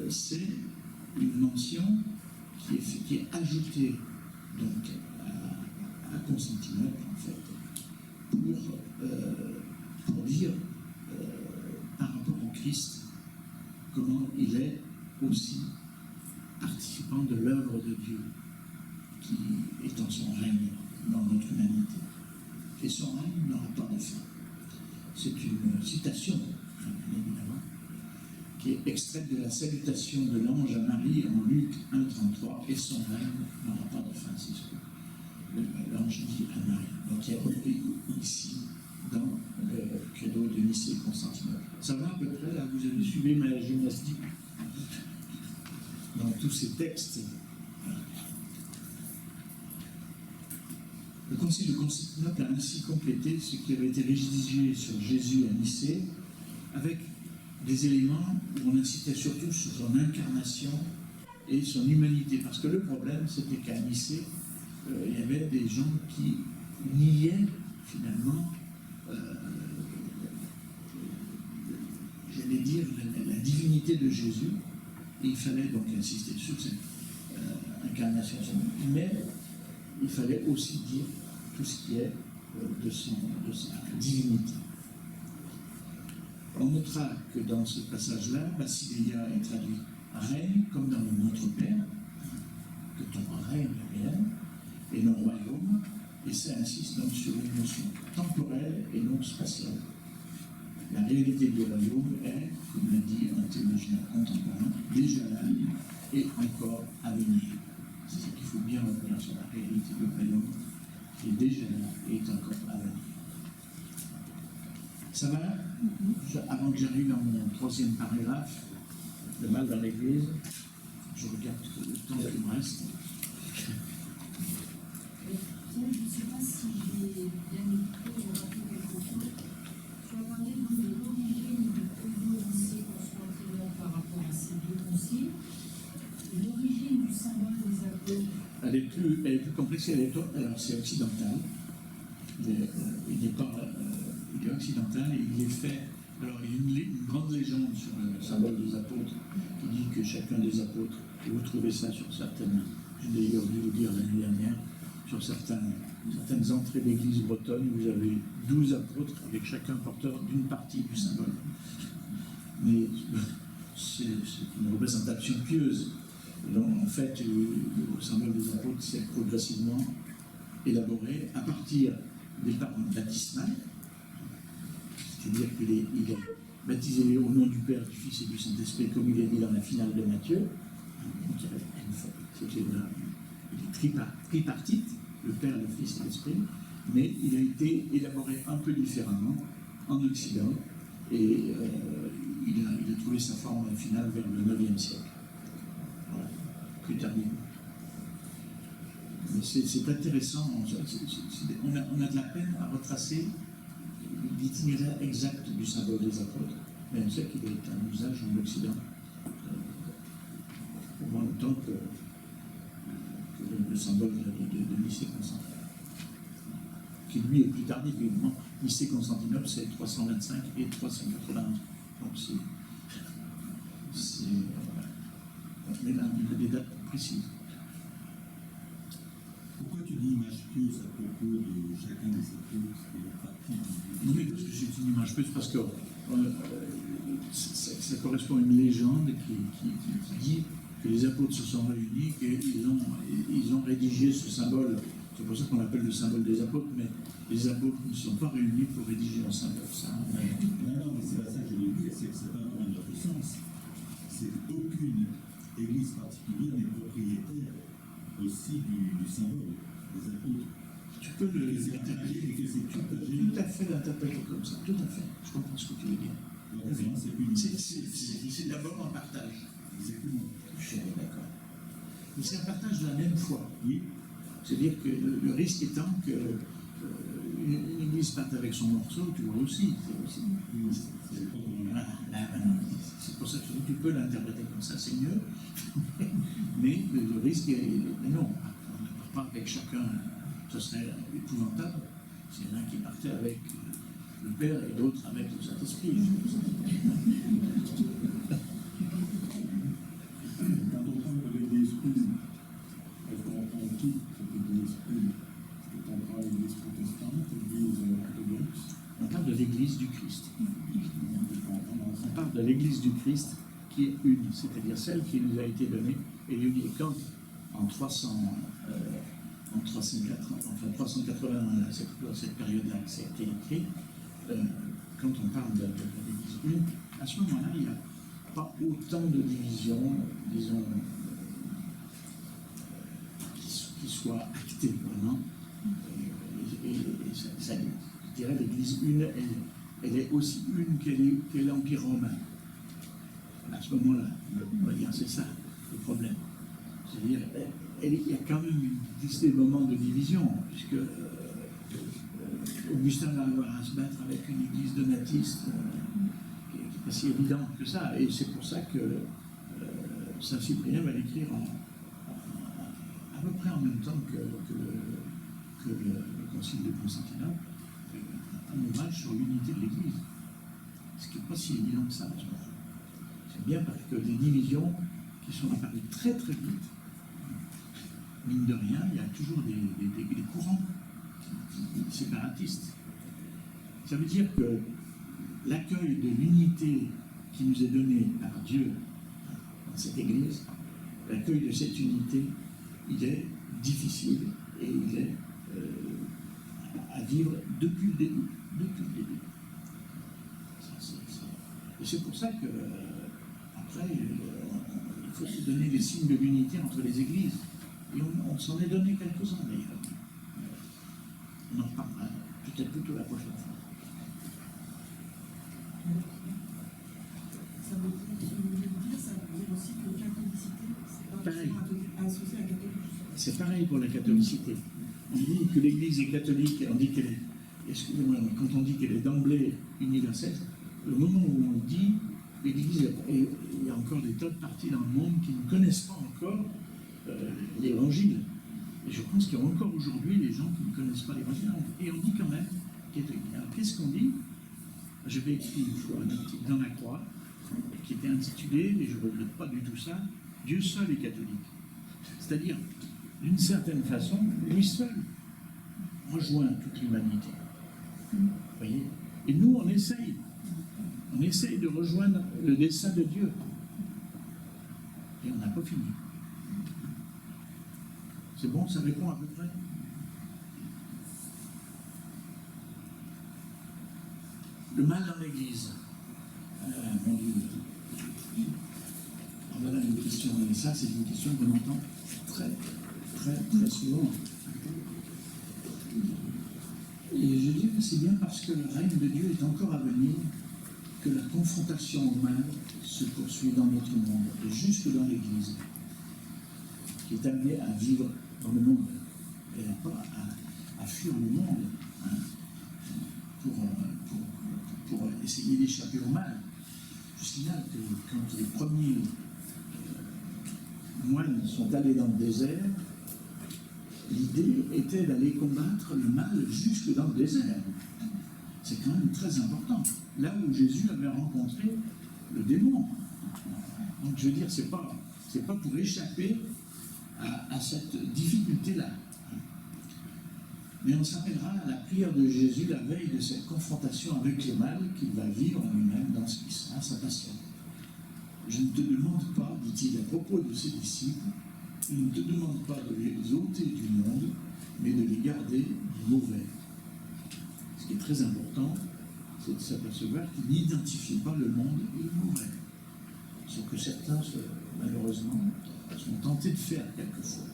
c'est une mention qui est ajoutée donc, à Constantinople, en fait, pour dire par rapport au Christ comment il est aussi participant de l'œuvre de Dieu qui est en son règne dans notre humanité. Et son règne n'aura pas de fin. C'est une citation, évidemment, qui est extraite de la salutation de l'ange à Marie en Luc 1,33, et son règne n'aura pas de fin, c'est ce que l'ange dit à Marie. Donc il y a repris ici dans le credo de Nicée-Constantinople. Ça va à peu près, là, vous avez suivi ma gymnastique dans tous ces textes. Le Concile de Constantinople a ainsi complété ce qui avait été rédigé sur Jésus à Nicée, avec des éléments où on insistait surtout sur son incarnation et son humanité. Parce que le problème, c'était qu'à Nicée, il y avait des gens qui niaient finalement, j'allais dire, la divinité de Jésus. Et il fallait donc insister sur cette incarnation, mais il fallait aussi dire tout ce qui est de sa divinité. On notera que dans ce passage-là, Basileia est traduit règne, comme dans le Notre Père, que ton règne vienne, et non royaume, et ça insiste donc sur une notion temporelle et non spatiale. La réalité du royaume est, comme l'a dit un théologien contemporain, déjà là et encore à venir. C'est ce qu'il faut bien retenir sur la réalité du royaume, qui est déjà là et est encore à venir. Ça va? Avant que j'arrive à mon troisième paragraphe, le mal dans l'Église, je regarde le temps qui me reste. Je ne sais pas si j'ai bien écouté ou rappelé quelque chose. Tu as parlé donc de l'origine du Nicée-Constantinople par rapport à ces deux conciles, et l'origine du symbole des apôtres. Elle est plus complexe, alors c'est occidental. Il est occidental et il est fait. Alors il y a une grande légende sur le symbole des apôtres qui dit que chacun des apôtres, et vous trouvez ça sur certaines, j'ai d'ailleurs dû vous dire l'année dernière, sur certaines entrées d'église bretonne, vous avez 12 apôtres avec chacun porteur d'une partie du symbole. Mais c'est une représentation pieuse. Donc, en fait, le symbole des apôtres s'est progressivement élaboré à partir des parents baptismales, c'est-à-dire qu'il est baptisé au nom du Père, du Fils et du Saint-Esprit, comme il est dit dans la finale de Matthieu. Donc, c'était tripartite, le Père, le Fils et l'Esprit, mais il a été élaboré un peu différemment en Occident, et il a trouvé sa forme finale vers le IXe siècle. Voilà, plus tardivement. Mais c'est intéressant, on a de la peine à retracer l'itinéraire exact du symbole des apôtres, mais on sait qu'il est un usage en Occident, au moins longtemps que le symbole de Nicée-Constantinople, qui lui est plus tardif, évidemment. Nicée-Constantinople, c'est 325 et 381. Donc mais là, il y a des dates précises. Pourquoi tu dis image plus à propos de chacun des apôtres et leur pratique. Non, mais parce que c'est une image plus, parce que ça correspond à une légende qui dit que les apôtres se sont réunis, qu'ils ont rédigé ce symbole. C'est pour ça qu'on l'appelle le symbole des apôtres, mais les apôtres ne sont pas réunis pour rédiger un symbole. Ça, Non, mais c'est pas ça que je veux dire, c'est que c'est pas un de notre sens. C'est qu'aucune église particulière n'est propriétaire aussi du symbole des apôtres. tu peux Et que c'est partagé et que c'est partagé. tout à fait l'interpréter comme ça, tout à fait. Je comprends ce que tu veux dire. Vraiment, c'est une. C'est d'abord un partage. Exactement. Je suis d'accord. Mais c'est un partage de la même foi. Oui. C'est-à-dire que le risque étant que une église parte avec son morceau, tu vois aussi. Voilà. C'est pour ça que tu peux l'interpréter comme ça, c'est mieux. Mais le risque est. Mais non, on ne part pas avec chacun, ce serait épouvantable. C'est l'un qui partait avec le Père et l'autre avec le Saint-Esprit. Quand on parle de l'église une, est-ce qu'on prend qui cette église une? Est-ce qu'on prend l'église protestante, l'église orthodoxe? On parle de l'église du Christ. On On parle de l'église du Christ qui est une, c'est-à-dire celle qui nous a été donnée. Et quand en 381, cette période-là, ça a été écrit, quand on parle de l'église une, à ce moment-là, il n'y a pas autant de divisions, disons, qui soient actées vraiment. Et ça, je dirais, l'église une, elle est aussi une qu'est l'Empire romain. À ce moment-là, on va dire, c'est ça le problème. C'est-à-dire, il y a quand même des moments de division, puisque Augustin va avoir à se battre avec une église donatiste qui n'est pas si évidente que ça. Et c'est pour ça que Saint Cyprien va l'écrire à peu près en même temps que le Concile de Constantinople, un hommage sur l'unité de l'Église. Ce qui n'est pas si évident que ça. C'est bien parce que les divisions qui sont apparues très très vite, mine de rien, il y a toujours des courants séparatistes. Ça veut dire que l'accueil de l'unité qui nous est donnée par Dieu dans cette Église, l'accueil de cette unité, il est difficile et il est à vivre depuis le début. Depuis le début. Et c'est pour ça que après, il faut se donner les signes de l'unité entre les églises. Et on s'en est donné quelques-uns d'ailleurs. On en reparlera peut-être plutôt la prochaine fois. Ça veut dire, ça veut dire aussi que la catholicité, c'est pas Pareil. associé à la catholicisme. C'est pareil pour la catholicité. On dit que l'Église est catholique, on dit qu'elle est, excusez-moi, mais quand on dit qu'elle est d'emblée universelle, le moment où on dit l'Église, et il y a encore des tas de parties dans le monde qui ne connaissent pas encore l'Évangile. Et je pense qu'il y a encore aujourd'hui des gens qui ne connaissent pas l'Évangile. Et on dit quand même catholique. Alors qu'est-ce qu'on dit? J'avais écrit une fois un article dans la Croix qui était intitulé, et je ne regrette pas du tout ça, Dieu seul est catholique. C'est-à-dire, d'une certaine façon, lui seul rejoint toute l'humanité. Vous voyez? Et nous, on essaye de rejoindre le dessein de Dieu. Et on n'a pas fini. C'est bon, ça répond à peu près? Le mal dans l'Église. Mon Dieu. Alors voilà une question, et ça c'est une question qu'on entend très, très, très souvent. Et je dis que c'est bien parce que le règne de Dieu est encore à venir, que la confrontation au mal se poursuit dans notre monde, et jusque dans l'Église, qui est amenée à vivre dans le monde, et pas à fuir le monde, hein, pour essayer d'échapper au mal. Je signale que quand les premiers moines sont allés dans le désert, l'idée était d'aller combattre le mal jusque dans le désert. C'est quand même très important. Là où Jésus avait rencontré le démon. Donc je veux dire, c'est pas pour échapper à cette difficulté-là. Mais on s'appellera à la prière de Jésus la veille de cette confrontation avec le mal qu'il va vivre en lui-même dans ce qui sera sa passion. Je ne te demande pas, dit-il à propos de ses disciples, je ne te demande pas de les ôter du monde, mais de les garder du mauvais. Ce qui est très important, c'est de s'apercevoir qu'il n'identifie pas le monde et le mauvais. Ce que certains, malheureusement, sont tentés de faire quelquefois.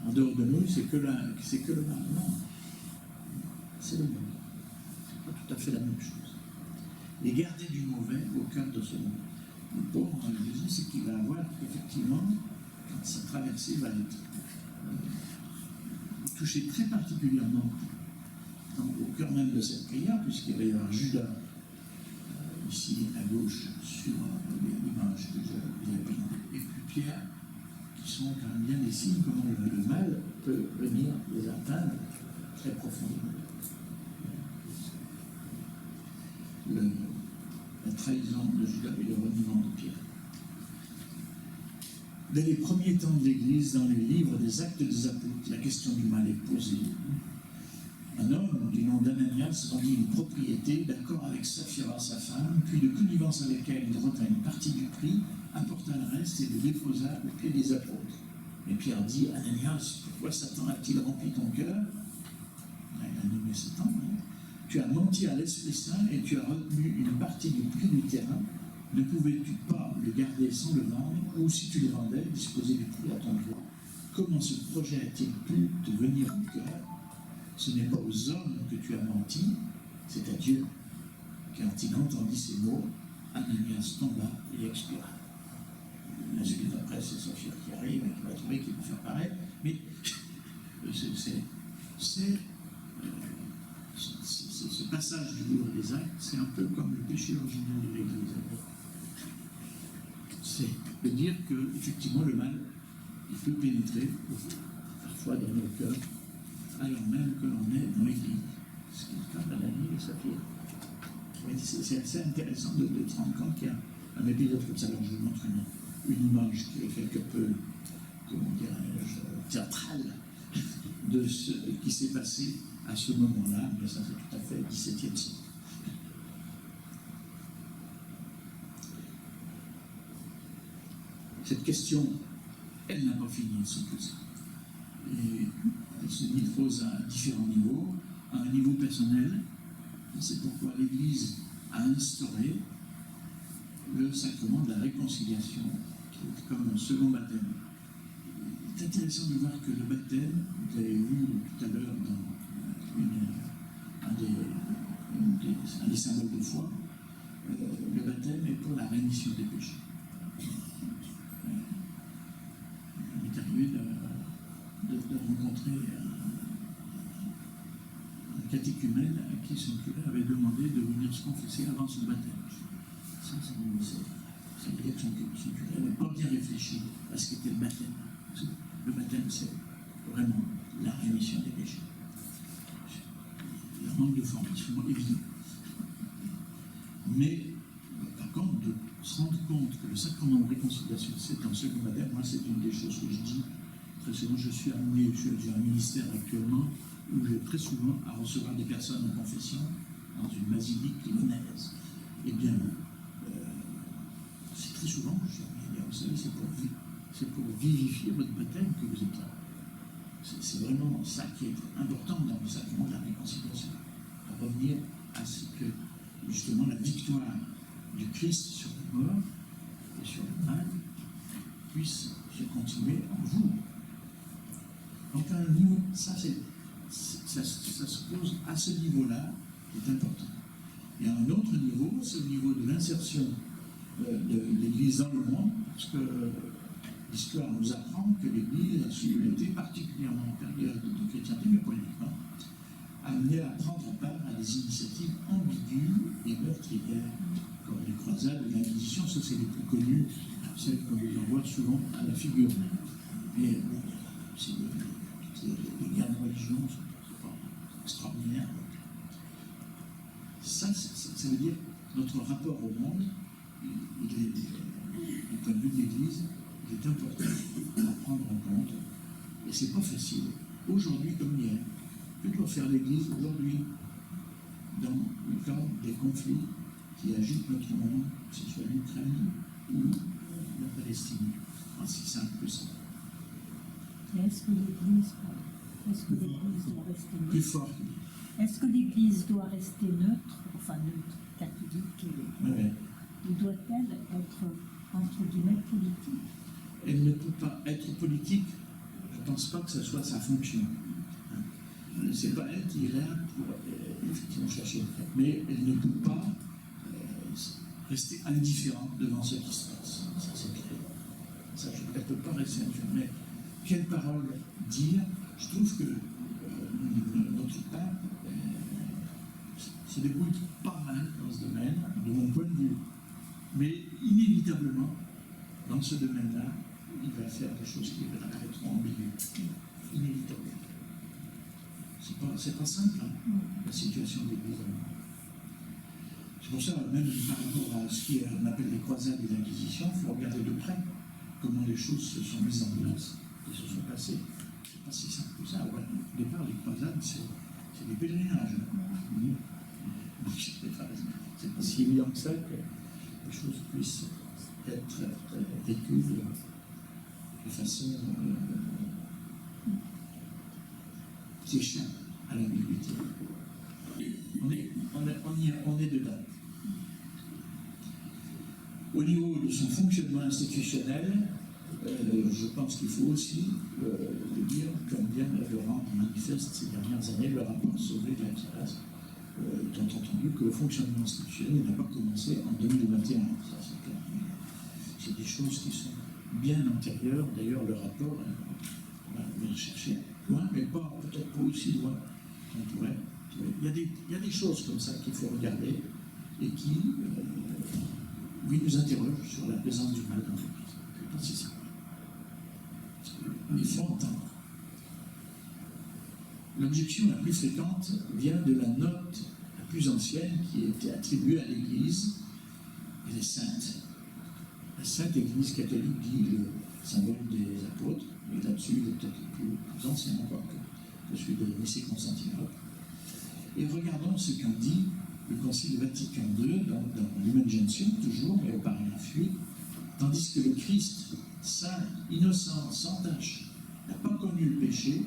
En dehors de nous, c'est que le mal. Non, c'est le monde. C'est pas tout à fait la même chose. Et garder du mauvais au cœur de ce monde. Le pauvre, Jésus, c'est qu'il va avoir, effectivement, quand sa traversée va être touchée très particulièrement au cœur même de cette prière, puisqu'il va y avoir Judas, ici à gauche, sur l'image que vous avez présentée, et puis Pierre, qui sont quand même bien des signes comment le mal peut venir les atteindre très profondément. La trahison de Judas et le reniement de Pierre. Dès les premiers temps de l'Église, dans les livres des Actes des Apôtres, la question du mal est posée. Un homme du nom d'Ananias vendit une propriété, d'accord avec Saphira, sa femme, puis de connivence avec elle, il retint une partie du prix, apporta le reste et le déposa aux pieds des apôtres. Mais Pierre dit, Ananias, pourquoi Satan a-t-il rempli ton cœur? Il a nommé Satan. Tu as menti à l'Esprit Saint et tu as retenu une partie du prix du terrain. Ne pouvais-tu pas le garder sans le vendre, ou si tu le vendais, disposer du prix à ton droit? Comment ce projet a-t-il pu te venir au cœur? Ce n'est pas aux hommes que tu as menti, c'est à Dieu. Quand il entendit ces mots, Ananias tomba et expira. La suite d'après, c'est Saphir qui arrive et qui va trouver qu'il va faire pareil. Mais ce passage du livre des Actes, c'est un peu comme le péché originel de l'Église. C'est de dire que, effectivement, le mal, il peut pénétrer, parfois dans nos cœurs, alors même que l'on est dans l'Église. Ce qui est le cas d'Ananias et Saphir. C'est assez intéressant de se rendre compte qu'il y a un épisode comme ça. Alors, je vous montre une image qui est quelque peu, comment dirais-je, théâtrale de ce qui s'est passé à ce moment-là, mais ça c'est tout à fait le XVIIe siècle. Cette question, elle n'a pas fini de se poser. Et elle se pose à différents niveaux. À un niveau personnel, c'est pourquoi l'Église a instauré le sacrement de la réconciliation, qui est comme un second baptême. C'est intéressant de voir que le baptême, vous avez vu tout à l'heure dans un des symboles de foi, le baptême est pour la rémission des péchés. Il m'est arrivé de rencontrer un catéchumène à qui son curé avait demandé de venir se confesser avant son baptême. Ça veut dire que son curé n'avait pas bien réfléchi à ce qu'était le baptême. Le baptême, c'est vraiment la rémission des péchés. Il y a un manque de formation évident. Mais, par contre, de se rendre compte que le sacrement de réconciliation, c'est un second baptême, moi, c'est une des choses que je dis très souvent. Je suis un ministère actuellement où j'ai très souvent à recevoir des personnes en confession dans une basilique lyonnaise. Eh bien, c'est très souvent que je dis, vous savez, c'est pour vivifier votre baptême que vous êtes là. C'est vraiment ça qui est important dans le sacrement de la réconciliation. À revenir à ce que, justement, la victoire du Christ sur la mort et sur le mal puisse se continuer en vous. Donc, à un niveau, ça se pose à ce niveau-là, qui est important. Et à un autre niveau, c'est au niveau de l'insertion de l'Église dans le monde, parce que l'histoire nous apprend que l'Église a su été particulièrement en période de chrétienté, mais pas uniquement, amenée à prendre part à des initiatives ambiguës et meurtrières, comme les croisades ou l'Inquisition. Ça, c'est les plus connues, celles qu'on vous envoie souvent à la figure. Mais bon, les guerres de religion, c'est pas extraordinaire. Ça veut dire notre rapport au monde, du point de vue de l'Église, il est important à prendre en compte. Et c'est pas facile aujourd'hui comme hier. Que doit faire l'Église aujourd'hui dans le cadre des conflits qui agitent notre monde, que ce soit l'Ukraine ou la Palestine? C'est simple que ça. Est-ce que l'Église doit rester Plus neutre? fort. Est-ce que l'Église doit rester neutre, enfin neutre, catholique, Ouais. ou doit-elle être, entre guillemets, politique? Elle ne peut pas être politique. Je ne pense pas que ce soit sa fonction. C'est pas elle qui est là pour effectivement chercher le fait. Mais elle ne peut pas rester indifférente devant ce qui se passe. Ça, c'est clair. Ça, elle ne peut pas rester indifférente. Mais quelle parole dire? Je trouve que notre pape se débrouille pas mal dans ce domaine, de mon point de vue. Mais inévitablement, dans ce domaine-là, il va faire des choses qui vont être ambiguës. Inévitablement. C'est pas simple, hein, la situation de l'Église. C'est pour ça, même par rapport à ce qu'on appelle les croisades et l'Inquisition, il faut regarder de près comment les choses se sont mises en place et se sont passées. C'est pas si simple que ça. Ouais. Au départ, les croisades, c'est des pèlerinages. C'est pas si évident que ça que les choses puissent être vécues de façon qui échappe à l'ambiguïté. On est dedans. Au niveau de son fonctionnement institutionnel, je pense qu'il faut aussi le dire, comme vient de le rendre manifeste ces dernières années, le rapport Sauvé de la classe, étant entendu que le fonctionnement institutionnel n'a pas commencé en 2021. Ça, c'est clair. C'est des choses qui sont bien antérieures. D'ailleurs, le rapport, on va le chercher loin, mais peut-être pas aussi loin qu'on pourrait. Il y a des choses comme ça qu'il faut regarder et qui nous interrogent sur la présence du mal dans l'Église. Je pense que c'est ça. Il faut entendre. L'objection la plus fréquente vient de la note la plus ancienne qui a été attribuée à l'Église. Elle est sainte. La sainte Église catholique dit le symbole des apôtres, et là-dessus il est peut-être plus ancien encore que celui de Nicée-Constantinople. Et regardons ce qu'en dit le Concile Vatican II dans l'Humain Gentium, toujours, mais au paragraphe 8, tandis que le Christ, saint, innocent, sans tache, n'a pas connu le péché,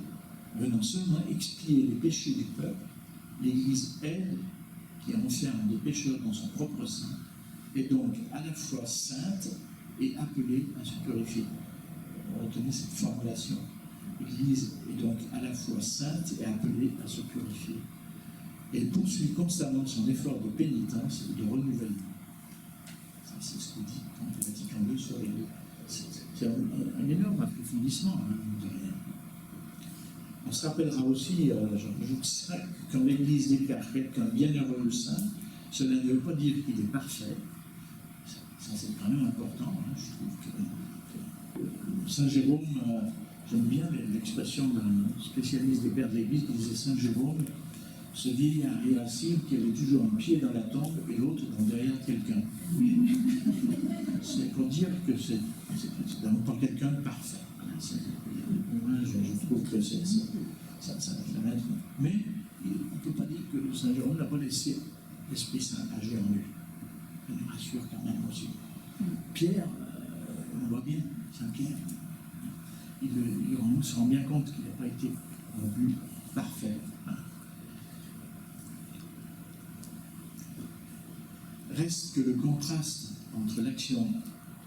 venant seulement expier les péchés du peuple, l'Église, elle, qui enferme des pécheurs dans son propre sein, est donc à la fois sainte et appelée à se purifier. Retenez cette formulation. L'Église est donc à la fois sainte et appelée à se purifier. Elle poursuit constamment son effort de pénitence et de renouvellement. Ça, c'est ce que dit le Vatican II sur l'Église. C'est un énorme approfondissement, de rien. On se rappellera aussi, j'ajoute ça, que quand l'Église déclare quelqu'un bienheureux ou saint, cela ne veut pas dire qu'il est parfait. Ça, c'est quand même important. Hein. Je trouve que Saint Jérôme, j'aime bien l'expression d'un spécialiste des pères de l'Église qui disait Saint Jérôme, ce vieillard irascible qui avait toujours un pied dans la tombe et l'autre derrière quelqu'un. C'est pour dire que c'est pas quelqu'un de parfait. Moi, je trouve que ça va être. Mais on ne peut pas dire que Saint Jérôme n'a pas laissé l'Esprit Saint agir en lui. Ça nous rassure quand même aussi. Pierre, on voit bien, Saint Pierre, on se rend bien compte qu'il n'a pas été non plus parfait. Reste que le contraste entre l'action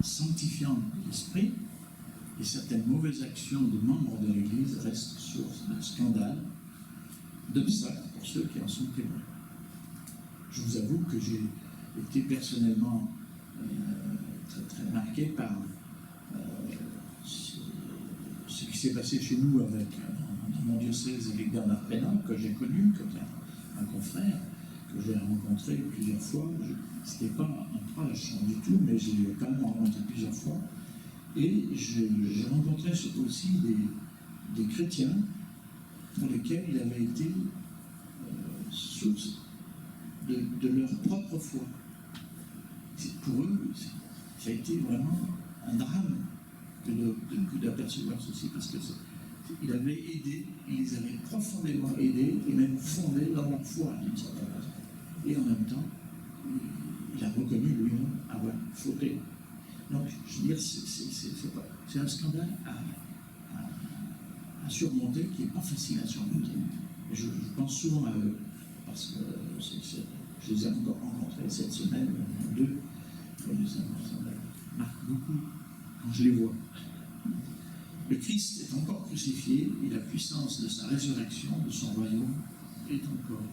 sanctifiante de l'esprit et certaines mauvaises actions de membres de l'Église reste source de scandale, d'obstacles pour ceux qui en sont témoins. Je vous avoue que j'ai été personnellement très, très marqué par ce qui s'est passé chez nous avec dans mon diocèse avec Bernard Pénal, que j'ai connu comme un confrère, que j'ai rencontré plusieurs fois. C'était pas un proche du tout, mais j'ai quand même rencontré plusieurs fois. Et j'ai rencontré aussi des chrétiens pour lesquels il avait été source de leur propre foi. Pour eux, ça a été vraiment un drame que d'apercevoir ceci, parce que Il avait aidé, il les avait profondément aidés et même fondés dans leur foi d'une certaine façon. Et en même temps, il a reconnu lui-même avoir fauté. Donc, je veux dire, c'est un scandale à surmonter qui n'est pas facile à surmonter. Et je pense souvent à eux, parce que je les ai encore rencontrés cette semaine, deux, et ça me marque beaucoup quand je les vois. Le Christ est encore crucifié et la puissance de sa résurrection, de son royaume, est encore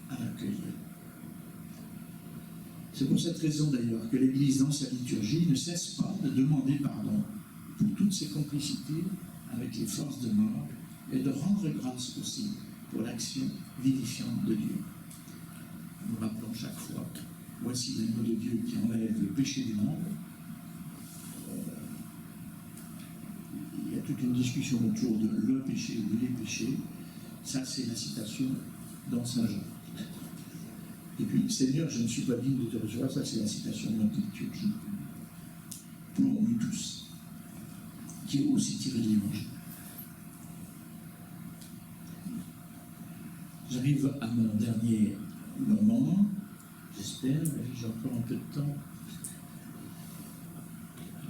à accueillir. C'est pour cette raison d'ailleurs que l'Église dans sa liturgie ne cesse pas de demander pardon pour toutes ses complicités avec les forces de mort et de rendre grâce aussi pour l'action vivifiante de Dieu. Nous rappelons chaque fois, voici l'agneau de Dieu qui enlève le péché du monde. Il y a toute une discussion autour de le péché ou les péchés. Ça, c'est la citation dans Saint Jean. Et puis, Seigneur, je ne suis pas digne de te recevoir, ça c'est la citation de notre liturgie. Pour nous tous, qui est aussi tirée de l'Évangile. J'arrive à mon dernier moment, j'espère, j'ai encore un peu de temps.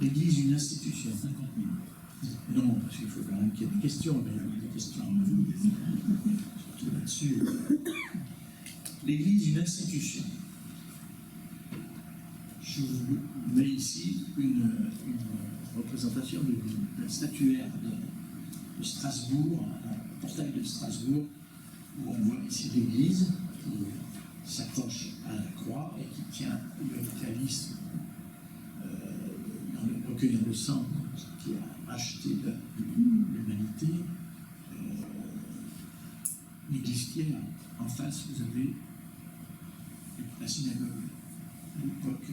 L'Église, une institution. 50 minutes. Non, parce qu'il faut quand même qu'il y ait des questions, mais il y a des questions. Surtout là-dessus. L'Église, une institution. Je vous mets ici une représentation d'un statuaire de Strasbourg, un portail de Strasbourg, où on voit ici l'Église qui s'accroche à la croix et qui tient le calice recueillant le sang qui a acheté l'humanité. L'Église Pierre, en face, vous avez la synagogue. À l'époque,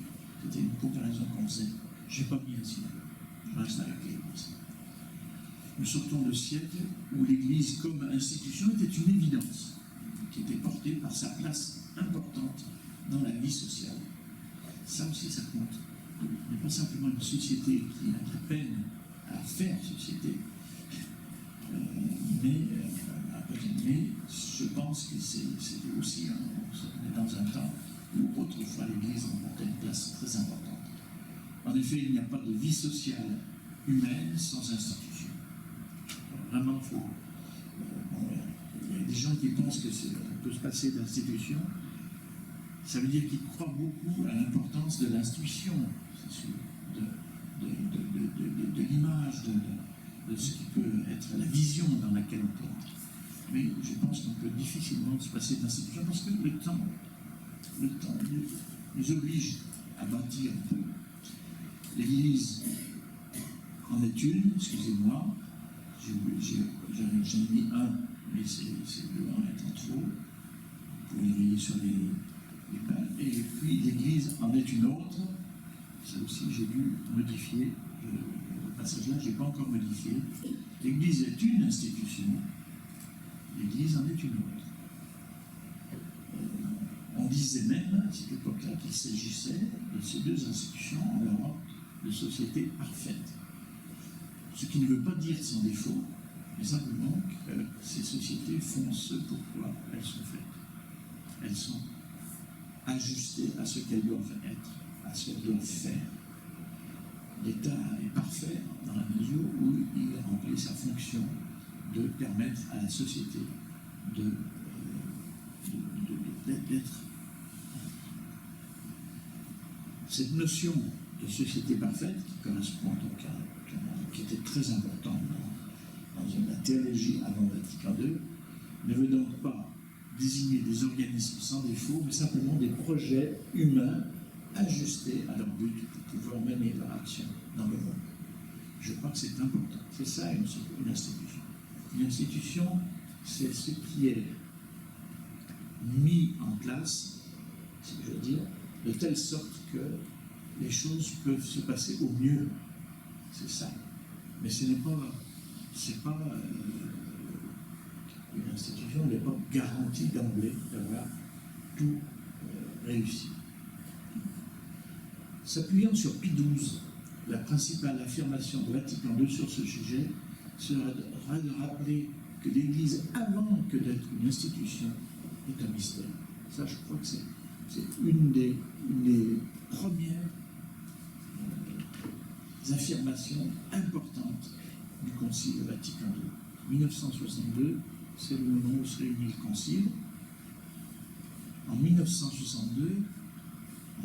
c'était une comparaison qu'on faisait. Je n'ai pas mis la synagogue, je reste avec l'Église. Nous sortons de siècle où l'Église comme institution était une évidence, qui était portée par sa place importante dans la vie sociale. Ça aussi, ça compte. On n'est pas simplement une société qui a de la peine à faire société, mais je pense que c'est aussi, on est dans un temps où autrefois l'Église remportait une place très importante. En effet, il n'y a pas de vie sociale humaine sans institution. Vraiment, il y a des gens qui pensent que on peut se passer d'institution. Ça veut dire qu'ils croient beaucoup à l'importance de l'institution, c'est sûr, de l'image, de ce qui peut être la vision dans laquelle on porte. Mais je pense qu'on peut difficilement se passer d'institution parce que le temps nous oblige à bâtir un peu. L'Église en est une, excusez-moi, j'en ai mis un, mais c'est le un étant trop, pour y veiller sur les pains. Et puis l'Église en est une autre, ça aussi j'ai dû modifier le passage-là, je n'ai pas encore modifié. L'Église est une institution, l'Église en est une autre. On disait même à cette époque-là qu'il s'agissait de ces deux institutions en Europe de sociétés parfaites. Ce qui ne veut pas dire sans défaut, mais simplement que ces sociétés font ce pourquoi elles sont faites. Elles sont ajustées à ce qu'elles doivent être, à ce qu'elles doivent faire. L'État est parfait dans la mesure où il remplit sa fonction de permettre à la société d'être. Cette notion de société parfaite, qui correspond donc qui était très importante dans la théologie avant Vatican II, ne veut donc pas désigner des organismes sans défaut, mais simplement des projets humains ajustés à leur but pour pouvoir mener leur action dans le monde. Je crois que c'est important. C'est ça une institution. Une institution, c'est ce qui est mis en place, si je veux dire, de telle sorte que les choses peuvent se passer au mieux. C'est ça. Mais ce n'est pas, une institution n'est pas garantie d'emblée d'avoir tout réussi. S'appuyant sur Pie XII, la principale affirmation de Vatican II sur ce sujet, sera de rappeler que l'Église, avant que d'être une institution, est un mystère. Ça, je crois que c'est une des premières affirmations importantes du Concile Vatican II. 1962, c'est le moment où se réunit le Concile. En 1962,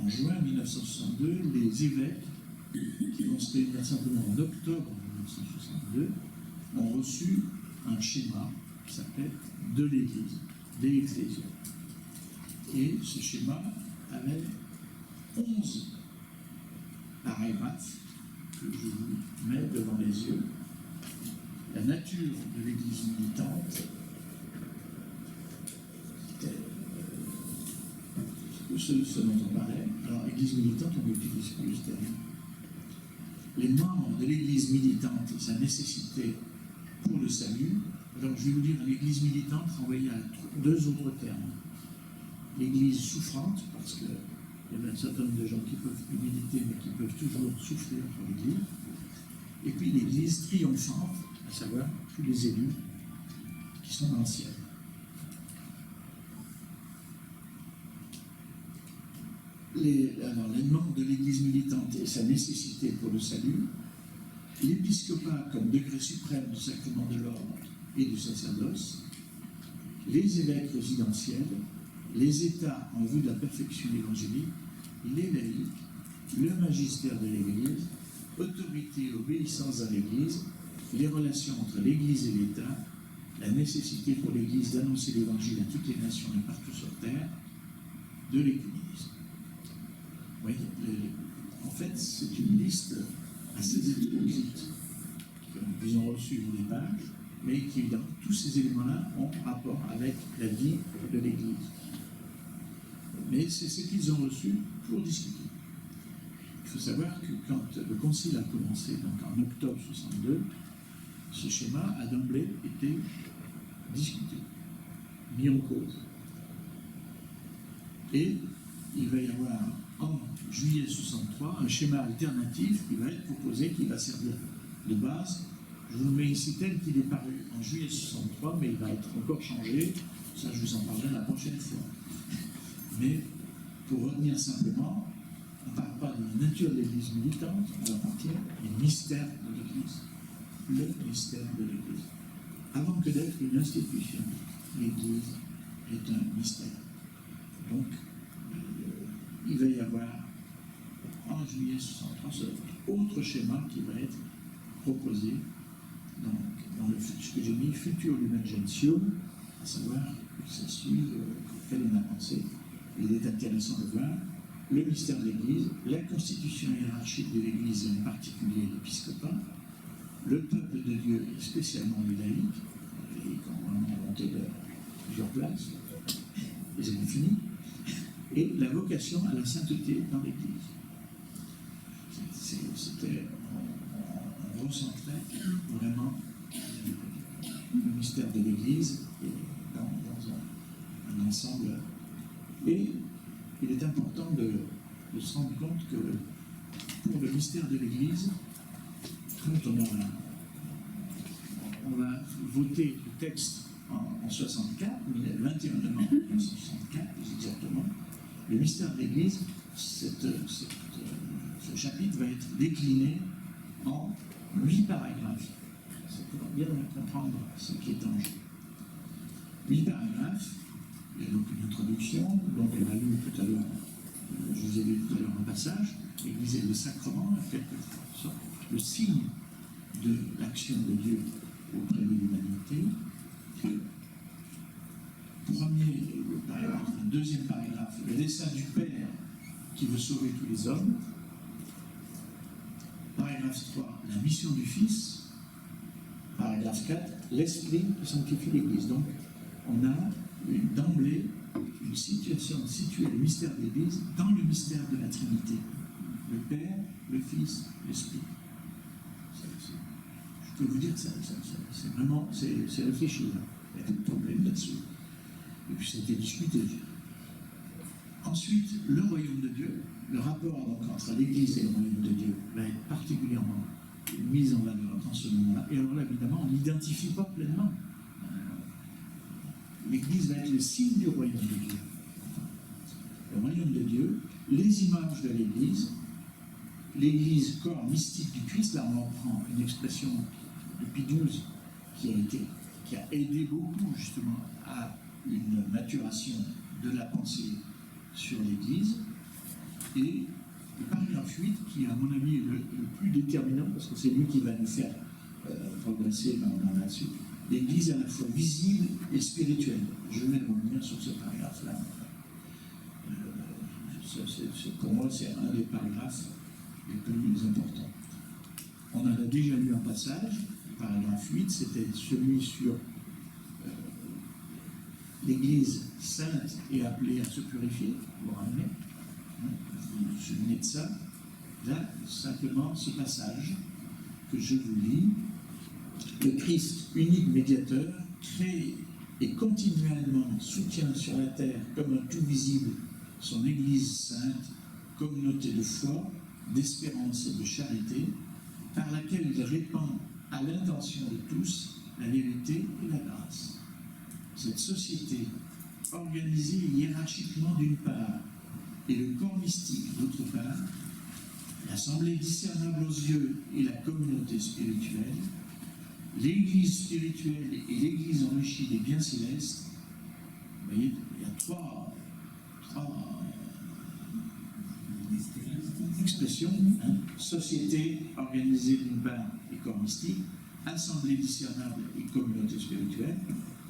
en juin 1962, les évêques, qui vont se réunir simplement en octobre 1962, ont reçu un schéma qui s'appelle de l'Église, de l'Ecclésia. Et ce schéma avait 11 paragraphes que je vous mets devant les yeux. La nature de l'Église militante, ce dont on parlait. Alors, Église militante, on n'utilise plus ce terme. Les membres de l'Église militante et sa nécessité pour le salut. Alors, je vais vous dire, l'Église militante renvoyait à deux autres termes. L'Église souffrante, parce qu'il y a un certain nombre de gens qui peuvent plus militer, mais qui peuvent toujours souffrir pour l'Église. Et puis l'Église triomphante, à savoir tous les élus qui sont dans le ciel. Les membres de l'Église militante et sa nécessité pour le salut, l'épiscopat comme degré suprême du sacrement de l'ordre et du sacerdoce, les évêques résidentiels, les États en vue de la perfection évangélique, les laïcs, le magistère de l'Église, autorité et obéissance à l'Église, les relations entre l'Église et l'État, la nécessité pour l'Église d'annoncer l'Évangile à toutes les nations et partout sur terre, de l'écuménisme. Oui, en fait, c'est une liste assez explosive que nous avons reçue au départ, mais qui, évidemment, tous ces éléments-là ont rapport avec la vie de l'Église. Mais c'est ce qu'ils ont reçu pour discuter. Il faut savoir que quand le Concile a commencé, donc en octobre 62, ce schéma a d'emblée été discuté, mis en cause. Et il va y avoir en juillet 63 un schéma alternatif qui va être proposé, qui va servir de base. Je vous le mets ici tel qu'il est paru en juillet 63, mais il va être encore changé. Ça, je vous en parlerai la prochaine fois. Mais pour retenir simplement, on ne parle pas de la nature de l'Église militante, on va partir du mystère de l'Église. Le mystère de l'Église. Avant que d'être une institution, l'Église est un mystère. Donc, il va y avoir en juillet 63 ce autre schéma qui va être proposé dans le, ce que j'ai mis Futur Lumen Gentium, à savoir que ça suit quelle est ma pensée. Il est intéressant de voir le mystère de l'Église, la constitution hiérarchique de l'Église, et en particulier l'épiscopat, le peuple de Dieu, et spécialement les laïcs. Les laïcs ont vraiment inventé plusieurs places, et c'est fini, et la vocation à la sainteté dans l'Église. C'était, on recentrait vraiment le mystère de l'Église dans un ensemble. Et il est important de se rendre compte que pour le mystère de l'Église, quand on va voter le texte en 64, le 21 novembre 1964, exactement, le mystère de l'Église, ce chapitre va être décliné en 8 paragraphes. C'est pour bien comprendre ce qui est en jeu. 8 paragraphes, il y a donc une introduction, donc on a lu tout à l'heure, je vous ai lu tout à l'heure un passage, l'Église est le sacrement, en quelque sorte, le signe de l'action de Dieu auprès de l'humanité. Premier paragraphe, le deuxième paragraphe, le dessein du Père qui veut sauver tous les hommes. Paragraphe 3, la mission du Fils. Paragraphe 4, l'Esprit qui sanctifie l'Église. Donc, on a d'emblée une situation de situer le mystère de l'Église dans le mystère de la Trinité. Le Père, le Fils, l'Esprit. Je peux vous dire que c'est vraiment, c'est réfléchi, là. Il y a tout problème là-dessus. Et puis ça a été discuté. Ensuite, le royaume de Dieu, le rapport donc, entre l'Église et le royaume de Dieu va être particulièrement mise en valeur dans ce moment-là. Et alors là, évidemment, on n'identifie pas pleinement. L'Église va être le signe du royaume de Dieu. Le royaume de Dieu, les images de l'Église, corps mystique du Christ, là on en prend une expression de Pie XII qui a aidé beaucoup justement à une maturation de la pensée sur l'Église, et le paragraphe 8 qui, à mon avis, est le plus déterminant, parce que c'est lui qui va nous faire progresser dans la suite. L'Église à la fois visible et spirituelle. Je vais revenir sur ce paragraphe-là. Pour moi, c'est un des paragraphes les plus importants. On en a déjà lu un passage, le paragraphe 8, c'était celui sur l'Église sainte et appelée à se purifier, vous vous rappelez, vous vous souvenez de ça. Là, simplement ce passage que je vous lis. Le Christ, unique médiateur, crée et continuellement soutient sur la terre comme un tout visible son Église sainte, communauté de foi, d'espérance et de charité, par laquelle il répand à l'intention de tous la vérité et la grâce. Cette société, organisée hiérarchiquement d'une part, et le corps mystique d'autre part, l'assemblée discernable aux yeux et la communauté spirituelle, l'Église spirituelle et l'Église enrichie des biens célestes, vous voyez, il y a trois expressions, hein. Société organisée d'une part et corps mystique, assemblée discernable et communauté spirituelle,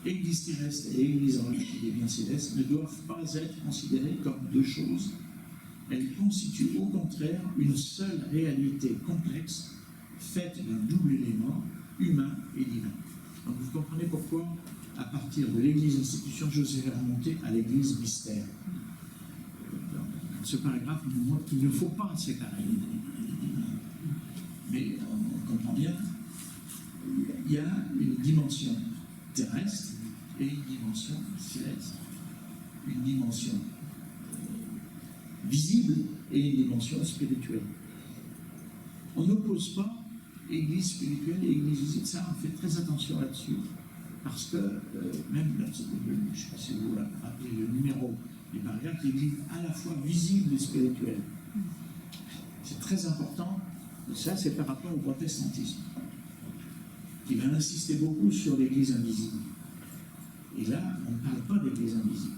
Église terrestre et Église enrichie des biens célestes ne doivent pas être considérées comme deux choses. Elles constituent au contraire une seule réalité complexe, faite d'un double élément, humain et divin. Donc vous comprenez pourquoi, à partir de l'Église institution, je serai remonté à l'Église mystère. Ce paragraphe nous montre qu'il ne faut pas séparer. Mais on comprend bien, il y a une dimension terrestre et une dimension céleste. Une dimension visible et une dimension spirituelle. On n'oppose pas Église spirituelle et Église visible. Ça, on fait très attention là-dessus. Parce que, même, je ne sais pas si vous vous rappelez le numéro du paragraphe, l'Église à la fois visible et spirituelle. C'est très important. Ça, c'est par rapport au protestantisme, qui va insister beaucoup sur l'Église invisible. Et là, on ne parle pas d'Église invisible.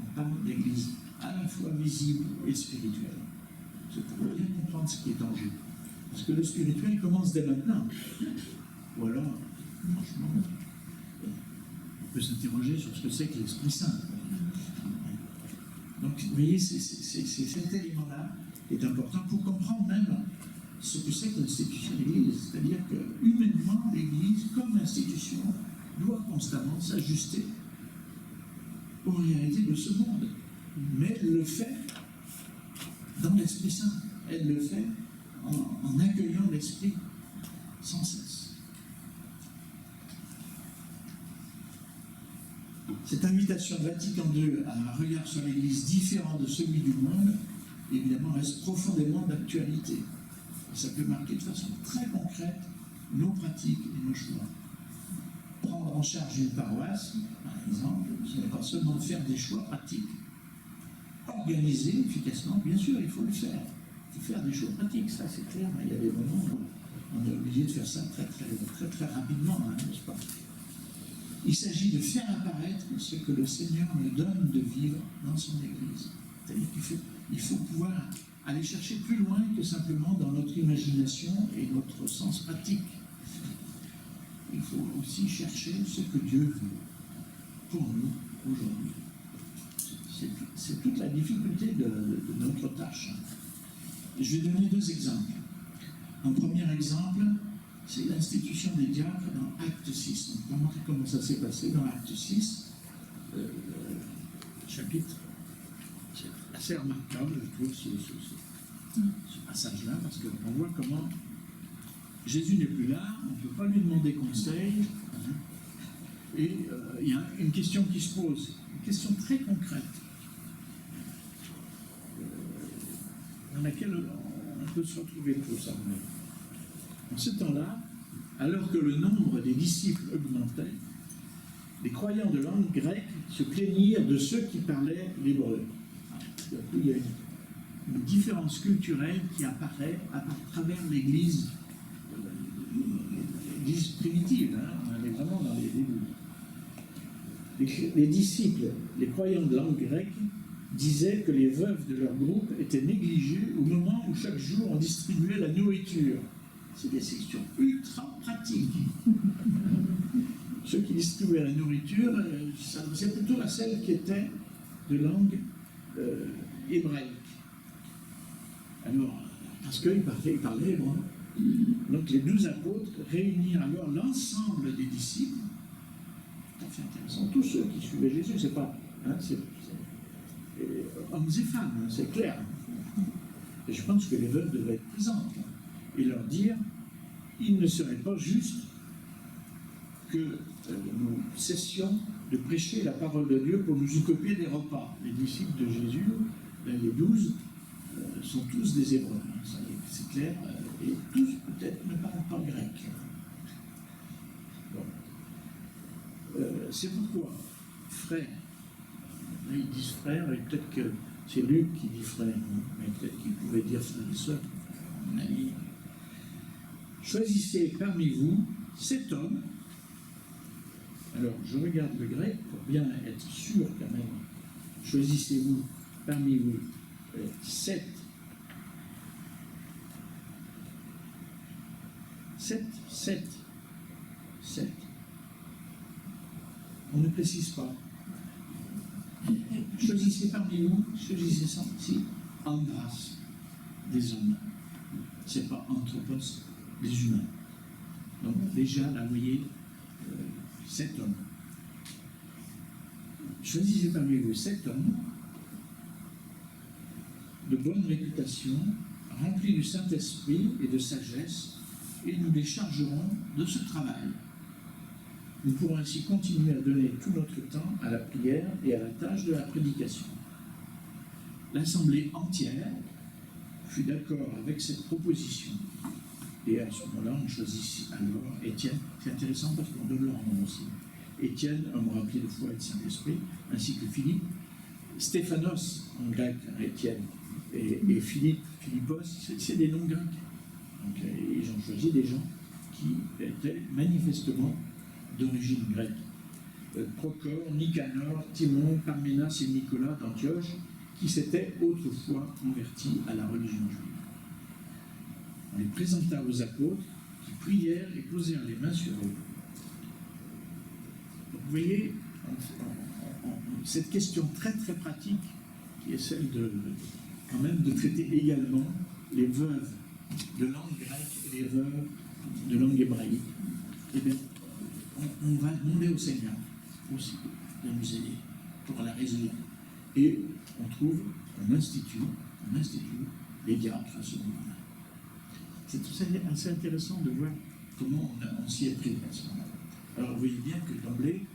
On parle d'Église à la fois visible et spirituelle. C'est pour bien comprendre ce qui est en jeu. Parce que le spirituel commence dès maintenant. Ou alors, franchement, on peut s'interroger sur ce que c'est que l'Esprit Saint. Donc, vous voyez, c'est cet élément-là qui est important pour comprendre même ce que c'est que l'institution de l'Église. C'est-à-dire que, humainement, l'Église, comme institution, doit constamment s'ajuster aux réalités de ce monde. Mais elle le fait dans l'Esprit Saint. Elle le fait en accueillant l'Esprit sans cesse. Cette invitation de Vatican II à un regard sur l'Église différent de celui du monde, évidemment, reste profondément d'actualité. Ça peut marquer de façon très concrète nos pratiques et nos choix. Prendre en charge une paroisse, par exemple, ce n'est pas seulement faire des choix pratiques. Organiser efficacement, bien sûr, il faut le faire. Il faut faire des choix pratiques, ça c'est clair. Il y a des moments où on est obligé de faire ça très rapidement, hein, n'est-ce pas? Il s'agit de faire apparaître ce que le Seigneur nous donne de vivre dans son Église. C'est-à-dire qu'il faut pouvoir aller chercher plus loin que simplement dans notre imagination et notre sens pratique. Il faut aussi chercher ce que Dieu veut pour nous aujourd'hui. C'est toute la difficulté de notre tâche. Et je vais donner deux exemples. Un premier exemple, c'est l'institution des diacres dans Acte 6. Donc, comment ça s'est passé dans Acte 6, chapitre. C'est assez remarquable, je trouve, ce passage-là, parce qu'on voit comment Jésus n'est plus là, on ne peut pas lui demander conseil, hein, et il y a une question qui se pose, une question très concrète, dans laquelle on peut se retrouver tous. En ce temps-là, alors que le nombre des disciples augmentait, les croyants de langue grecque se plaignirent de ceux qui parlaient l'hébreu. Il y a une différence culturelle qui apparaît à travers l'Église primitive. Hein, on est vraiment dans les débuts. Les disciples, les croyants de langue grecque, disaient que les veuves de leur groupe étaient négligées au moment où chaque jour on distribuait la nourriture. C'est des sections ultra pratiques. Ceux qui distribuaient la nourriture, c'est plutôt à celles qui étaient de langue hébraïque. Alors, parce qu'ils parlaient hébreu. Donc les 12 apôtres réunirent alors l'ensemble des disciples. Tout à fait intéressant. Tous ceux qui suivaient Jésus, c'est pas... Hein, c'est hommes et femmes, hein, c'est clair. Et je pense que les veuves devraient être présentes et leur dire, il ne serait pas juste que nous cessions de prêcher la parole de Dieu pour nous occuper des repas. Les disciples de Jésus, les 12, sont tous des Hébreux, hein, c'est clair, et tous peut-être ne parlent pas grec. Bon. C'est pourquoi, frère, là ils disent frère, et peut-être que c'est Luc qui dit frère, hein, mais peut-être qu'il pouvait dire frère et soeur, à mon avis. Choisissez parmi vous 7 hommes. Alors, je regarde le grec pour bien être sûr quand même. Choisissez-vous parmi vous 7. 7. On ne précise pas. Choisissez parmi vous, choisissez ça, si, andras, des hommes. C'est pas anthropos, des humains. Donc déjà, là, vous voyez, 7 hommes. Choisissez parmi vous 7 hommes de bonne réputation, remplis du Saint-Esprit et de sagesse, et nous les chargerons de ce travail. Nous pourrons ainsi continuer à donner tout notre temps à la prière et à la tâche de la prédication. L'Assemblée entière fut d'accord avec cette proposition. Et à ce moment-là, on choisit alors Étienne. C'est intéressant parce qu'on donne leur nom aussi. Étienne, homme rempli de foi et de Saint-Esprit, ainsi que Philippe. Stéphanos, en grec, Étienne, et Philippe, Philippos, c'est des noms grecs. Donc, ils ont choisi des gens qui étaient manifestement d'origine grecque. Procore, Nicanor, Timon, Parménas et Nicolas d'Antioche, qui s'étaient autrefois convertis à la religion juive. On les présenta aux apôtres, qui prièrent et posèrent les mains sur eux. Donc, vous voyez, cette question très très pratique, qui est celle de, quand même, de traiter également les veuves de langue grecque et les veuves de langue hébraïque, eh bien, on va demander au Seigneur aussi de nous aider pour la résoudre. Et on trouve un institut les diacres à ce moment-là. C'est assez intéressant de voir comment on s'y est pris à ce moment-là. Alors vous voyez bien que d'emblée,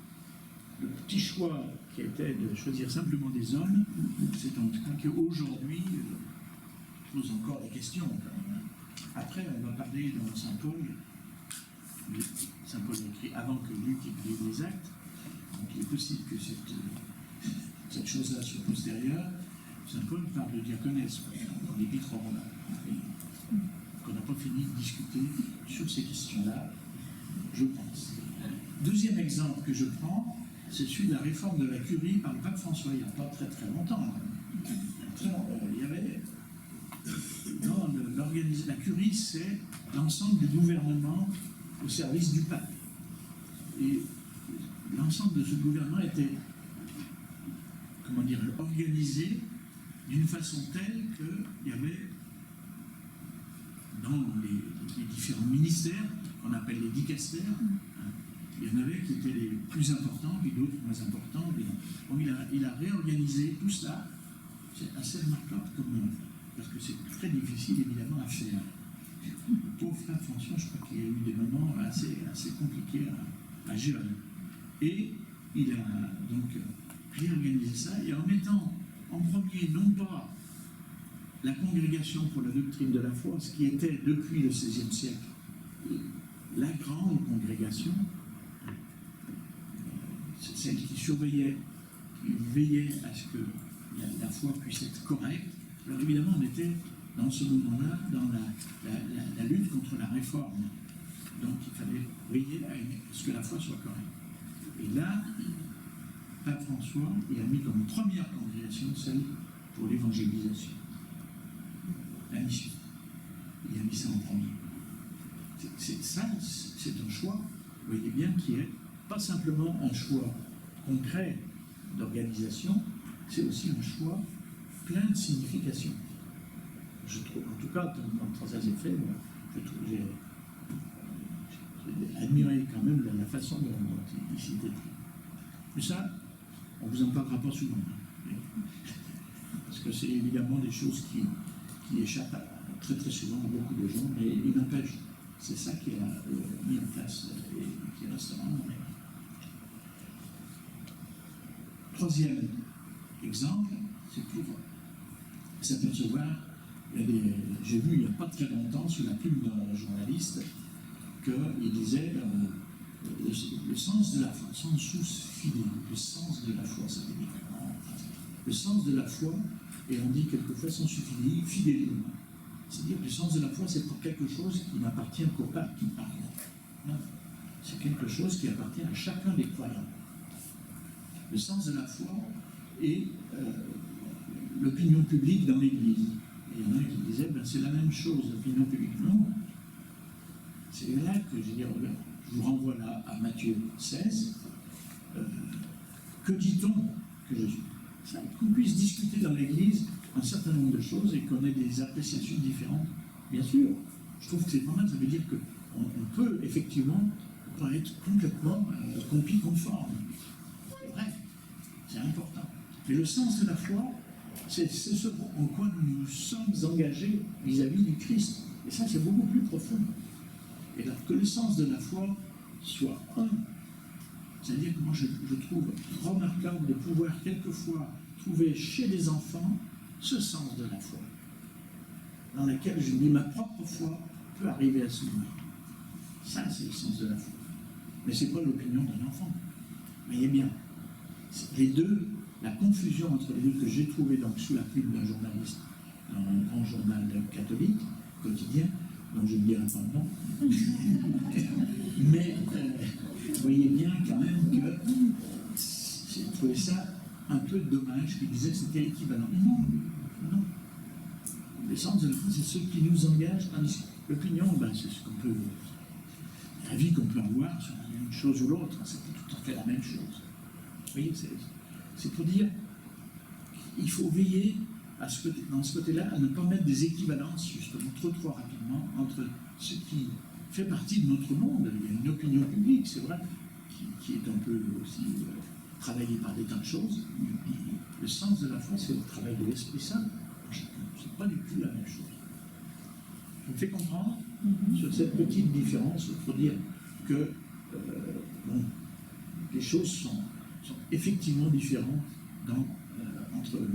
le petit choix qui était de choisir simplement des hommes, c'est en tout cas qu'aujourd'hui pose encore des questions quand même. Après, on va parler dans Saint Paul. Saint Paul écrit avant que Luc écrive les actes. Donc il est possible que cette chose-là soit postérieure. Saint Paul parle de diaconesse dans l'Épître aux Romains. On n'a pas fini de discuter sur ces questions-là, je pense. Deuxième exemple que je prends, c'est celui de la réforme de la curie par le pape François, il n'y a pas très très longtemps. Il y avait dans la curie, c'est l'ensemble du gouvernement au service du pape. Et l'ensemble de ce gouvernement était, comment dire, organisé d'une façon telle qu'il y avait dans les différents ministères, qu'on appelle les dicastères, il y en avait qui étaient les plus importants, puis d'autres moins importants. Bon, il a réorganisé tout ça. C'est assez remarquable parce que c'est très difficile évidemment à faire. Le pauvre frère François, je crois qu'il y a eu des moments assez compliqués à gérer. Et il a donc réorganisé ça, et en mettant en premier non pas la congrégation pour la doctrine de la foi, ce qui était depuis le XVIe siècle la grande congrégation, celle qui surveillait, qui veillait à ce que la foi puisse être correcte. Alors évidemment, on était dans ce moment-là dans la lutte contre la réforme. Donc il fallait veiller à ce que la foi soit correcte. Et là, Pape François, il a mis comme première congrégation celle pour l'évangélisation, la mission. Il a mis ça en premier. C'est un choix, vous voyez bien, qui est pas simplement un choix concret d'organisation, c'est aussi un choix plein de signification. Je trouve, en tout cas, dans ça s'est fait, moi, j'ai admiré quand même la façon dont il s'y était pris. Mais ça, on ne vous en parlera pas souvent. Parce que c'est évidemment des choses qui échappent très très souvent à beaucoup de gens, mais il n'empêche, c'est ça qu'il a mis en place et qui reste vraiment en l'air. Troisième exemple, c'est pour s'apercevoir, j'ai vu il n'y a pas très longtemps sous la plume d'un journaliste qu'il disait le sens de la foi, sensus fidei, le sens de la foi, ça veut dire le sens de la foi, et on dit quelquefois sensus fidei, fidelium. C'est-à-dire que le sens de la foi, c'est pour quelque chose qui n'appartient qu'au pape qui parle. C'est quelque chose qui appartient à chacun des croyants. Le sens de la foi est l'opinion publique dans l'Église. Et il y en a qui disaient, c'est la même chose, l'opinion publique. Non. C'est là que je dis, regarde, je vous renvoie là à Matthieu 16. Que dit-on que je suis? Qu'on puisse discuter dans l'Église un certain nombre de choses et qu'on ait des appréciations différentes. Bien sûr, je trouve que c'est pas mal, ça veut dire qu'on peut effectivement pas être complètement compi conforme. C'est vrai, c'est important. Mais le sens de la foi, c'est ce en quoi nous nous sommes engagés vis-à-vis du Christ. Et ça, c'est beaucoup plus profond. Et là, que le sens de la foi soit un. C'est-à-dire que moi, je trouve remarquable de pouvoir quelquefois trouver chez les enfants ce sens de la foi, dans lequel je dis ma propre foi peut arriver à ce moment. Ça, c'est le sens de la foi. Mais ce n'est pas l'opinion d'un enfant. Voyez bien, les deux, la confusion entre les deux que j'ai trouvée donc sous la plume d'un journaliste dans un grand journal catholique, quotidien, dont je ne dirai pas le nom, mais vous voyez bien quand même que j'ai trouvé ça un peu dommage qu'il disait que c'était équivalent. Non, non. Le sens de la foi, c'est ce qui nous engage, tandis que l'opinion, c'est ce qu'on peut, la vie qu'on peut avoir sur une chose ou l'autre, c'est tout à fait la même chose. Vous voyez, c'est pour dire qu'il faut veiller à dans ce côté-là à ne pas mettre des équivalences, justement, trop rapidement, entre ce qui fait partie de notre monde. Il y a une opinion publique, c'est vrai, qui est un peu aussi travaillée par des tas de choses. Le sens de la foi, c'est le travail de l'Esprit Saint. C'est pas du tout la même chose. Je me fais comprendre sur cette petite différence pour dire que les choses sont effectivement différentes entre eux.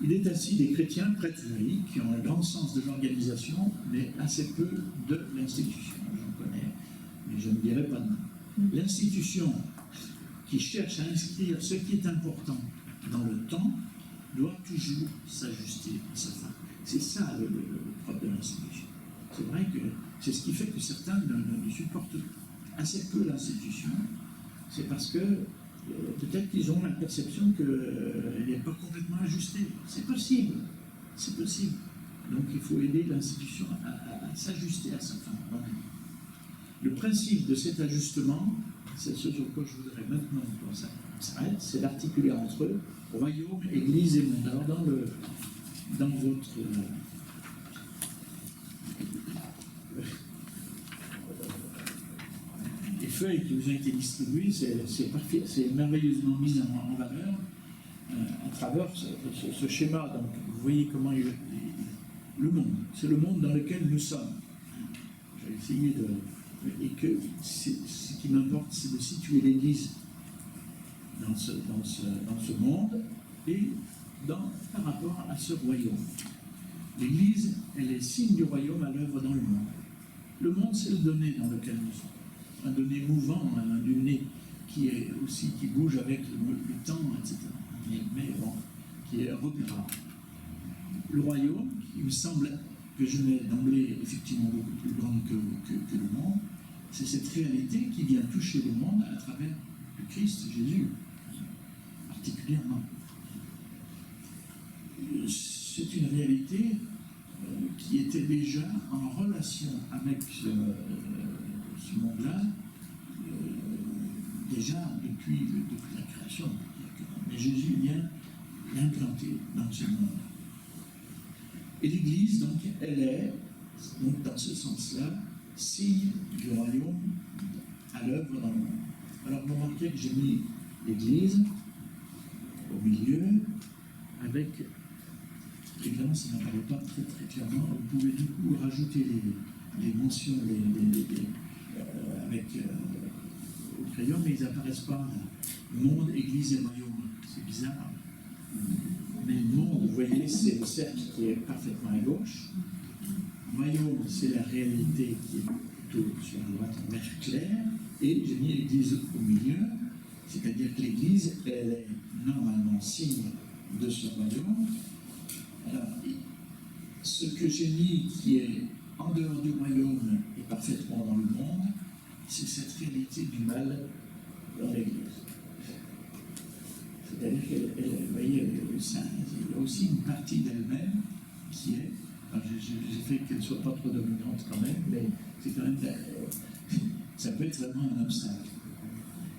Il est ainsi des chrétiens prêtres laïcs qui ont un grand sens de l'organisation, mais assez peu de l'institution. J'en connais, mais je ne dirai pas de nom. L'institution qui cherche à inscrire ce qui est important dans le temps doit toujours s'ajuster à sa fin. C'est ça le propre de l'institution. C'est vrai que c'est ce qui fait que certains ne supportent assez peu l'institution. C'est parce que peut-être qu'ils ont la perception qu'elle n'est pas complètement ajustée. C'est possible. C'est possible. Donc il faut aider l'institution à s'ajuster à sa fin. Le principe de cet ajustement, c'est ce sur quoi je voudrais maintenant qu'on s'arrête, c'est d'articuler entre eux royaume, église et monde. Alors dans votre les feuilles qui vous ont été distribuées, c'est merveilleusement mis en valeur à travers ce schéma. Donc vous voyez comment le monde, c'est le monde dans lequel nous sommes. Je vais essayer de... Et que ce qui m'importe, c'est de situer l'Église dans ce monde et par rapport à ce royaume. L'Église, elle est signe du royaume à l'œuvre dans le monde. Le monde, c'est le donné dans lequel nous sommes. Un donné mouvant, un donné qui est aussi qui bouge avec le temps, etc. Mais bon, qui est repérable. Le royaume, il me semble que je mets d'emblée effectivement beaucoup plus grande que le monde, c'est cette réalité qui vient toucher le monde à travers le Christ Jésus, particulièrement. C'est une réalité qui était déjà en relation avec ce monde-là, déjà depuis la création. Mais Jésus vient l'implanter dans ce monde. Et l'Église, donc, elle est, donc, dans ce sens-là, signe du royaume à l'œuvre dans le monde. Alors, vous remarquez que j'ai mis l'Église au milieu, avec, évidemment, ça n'apparaît pas très très clairement, vous pouvez du coup rajouter les mentions avec au crayon, mais ils n'apparaissent pas là. Monde, Église et royaume. C'est bizarre. Mais le monde, vous voyez, c'est le cercle qui est parfaitement à gauche. Royaume, c'est la réalité qui est plutôt sur la droite en vert clair. Et j'ai mis l'Église au milieu, c'est-à-dire que l'Église, elle est normalement signe de ce royaume. Alors, ce que j'ai mis qui est en dehors du royaume et parfaitement dans le monde, c'est cette réalité du mal dans l'Église. C'est-à-dire qu'elle, vous voyez, il y a aussi une partie d'elle-même qui est, j'ai fait qu'elle ne soit pas trop dominante quand même, mais c'est quand même, ça peut être vraiment un obstacle.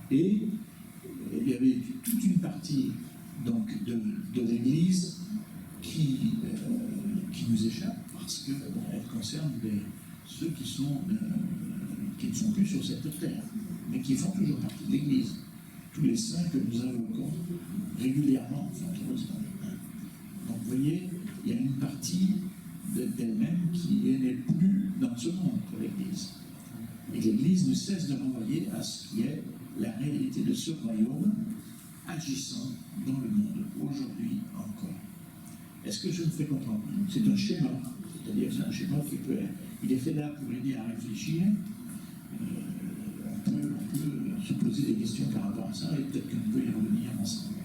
Et il y avait toute une partie donc, de l'Église qui nous échappe parce qu'elle concerne ceux qui ne sont plus sur cette terre, mais qui font toujours partie de l'Église. Tous les saints que nous invoquons régulièrement. Donc vous voyez, il y a une partie d'elle-même qui n'est plus dans ce monde pour l'Église. Et l'Église ne cesse de renvoyer à ce qui est la réalité de ce royaume agissant dans le monde, aujourd'hui encore. Est-ce que je me fais comprendre? C'est un schéma, c'est-à-dire c'est un schéma qui peut être, il est fait là pour aider à réfléchir. On peut se poser des questions par rapport à ça et peut-être qu'on peut y revenir ensemble.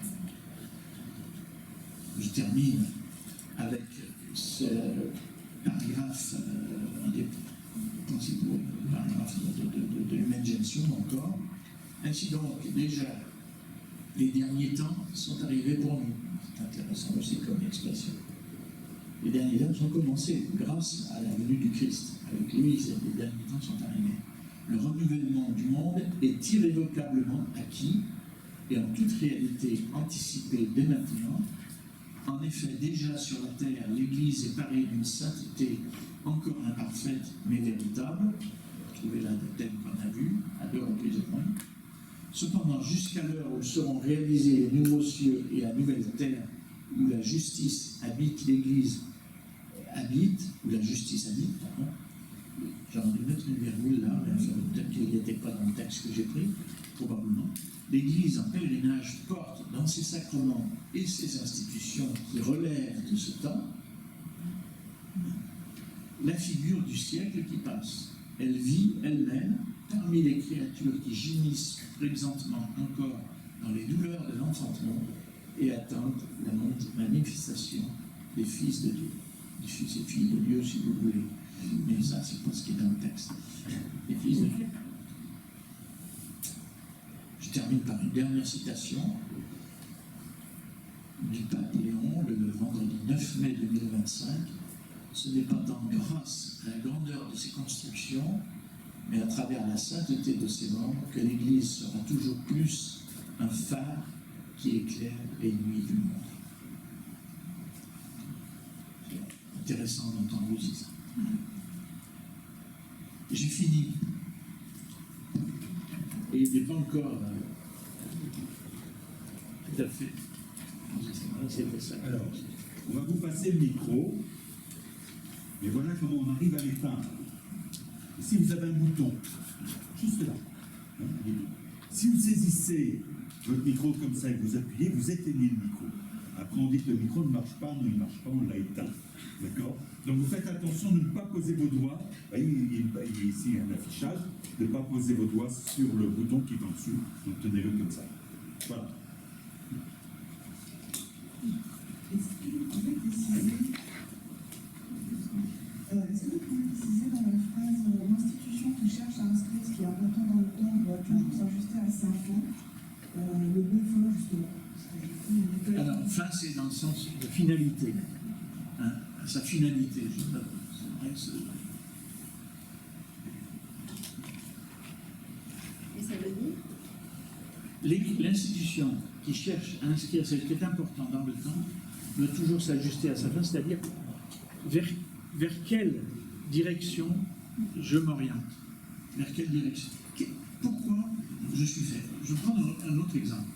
Je termine avec ce paragraphe, un des principaux paragraphes de Humaine Gentium encore. Ainsi donc, déjà, les derniers temps sont arrivés pour nous. C'est intéressant aussi comme expression. Les derniers temps sont commencés grâce à la venue du Christ. Avec lui, les derniers temps sont arrivés. Le renouvellement du monde est irrévocablement acquis et en toute réalité anticipé dès maintenant. En effet, déjà sur la terre, l'Église est parée d'une sainteté encore imparfaite mais véritable. Trouvez là le thème qu'on a vu, à 2 reprises au moins. Cependant, jusqu'à l'heure où seront réalisés les nouveaux cieux et la nouvelle terre, où la justice habite, l'Église habite, où la justice habite, pardon. J'aurais dû mettre une virgule là, mais peut-être qu'il n'était pas dans le texte que j'ai pris, probablement. L'Église en pèlerinage porte dans ses sacrements et ses institutions qui relèvent de ce temps la figure du siècle qui passe. Elle vit elle-même parmi les créatures qui gémissent présentement encore dans les douleurs de l'enfantement et attendent la manifestation des fils de Dieu. Des fils et filles de Dieu, si vous voulez. Mais ça, c'est pas ce qui est dans le texte. Les fils de Dieu. Je termine par une dernière citation du pape Léon, le vendredi 9 mai 2025. Ce n'est pas tant grâce à la grandeur de ses constructions, mais à travers la sainteté de ses membres, que l'Église sera toujours plus un phare qui éclaire les nuits du monde. C'est intéressant d'entendre aussi ça. J'ai fini. Et il n'est pas encore tout à fait. C'était ça. Alors, on va vous passer le micro, mais voilà comment on arrive à l'éteindre. Si vous avez un bouton, juste là, si vous saisissez votre micro comme ça et que vous appuyez, vous éteignez le micro. Après, Quand on dit que le micro ne marche pas, non, il ne marche pas, on l'a éteint. D'accord? Donc vous faites attention de ne pas poser vos doigts. Vous voyez, il y a ici un affichage, de ne pas poser vos doigts sur le bouton qui est en dessous. Donc tenez-le comme ça. Voilà. Est-ce que vous pouvez préciser dans la phrase l'institution qui cherche à inscrire ce qui est important dans le temps doit toujours s'ajuster à sa fin, le bon fin justement? Alors, fin, c'est dans le sens de finalité. Hein, à sa finalité. C'est vrai que Et ça veut dire l'institution qui cherche à inscrire ce qui est important dans le temps doit toujours s'ajuster à sa fin, c'est-à-dire vers quelle direction je m'oriente, vers quelle direction, pourquoi je suis fait. Je prends un autre exemple.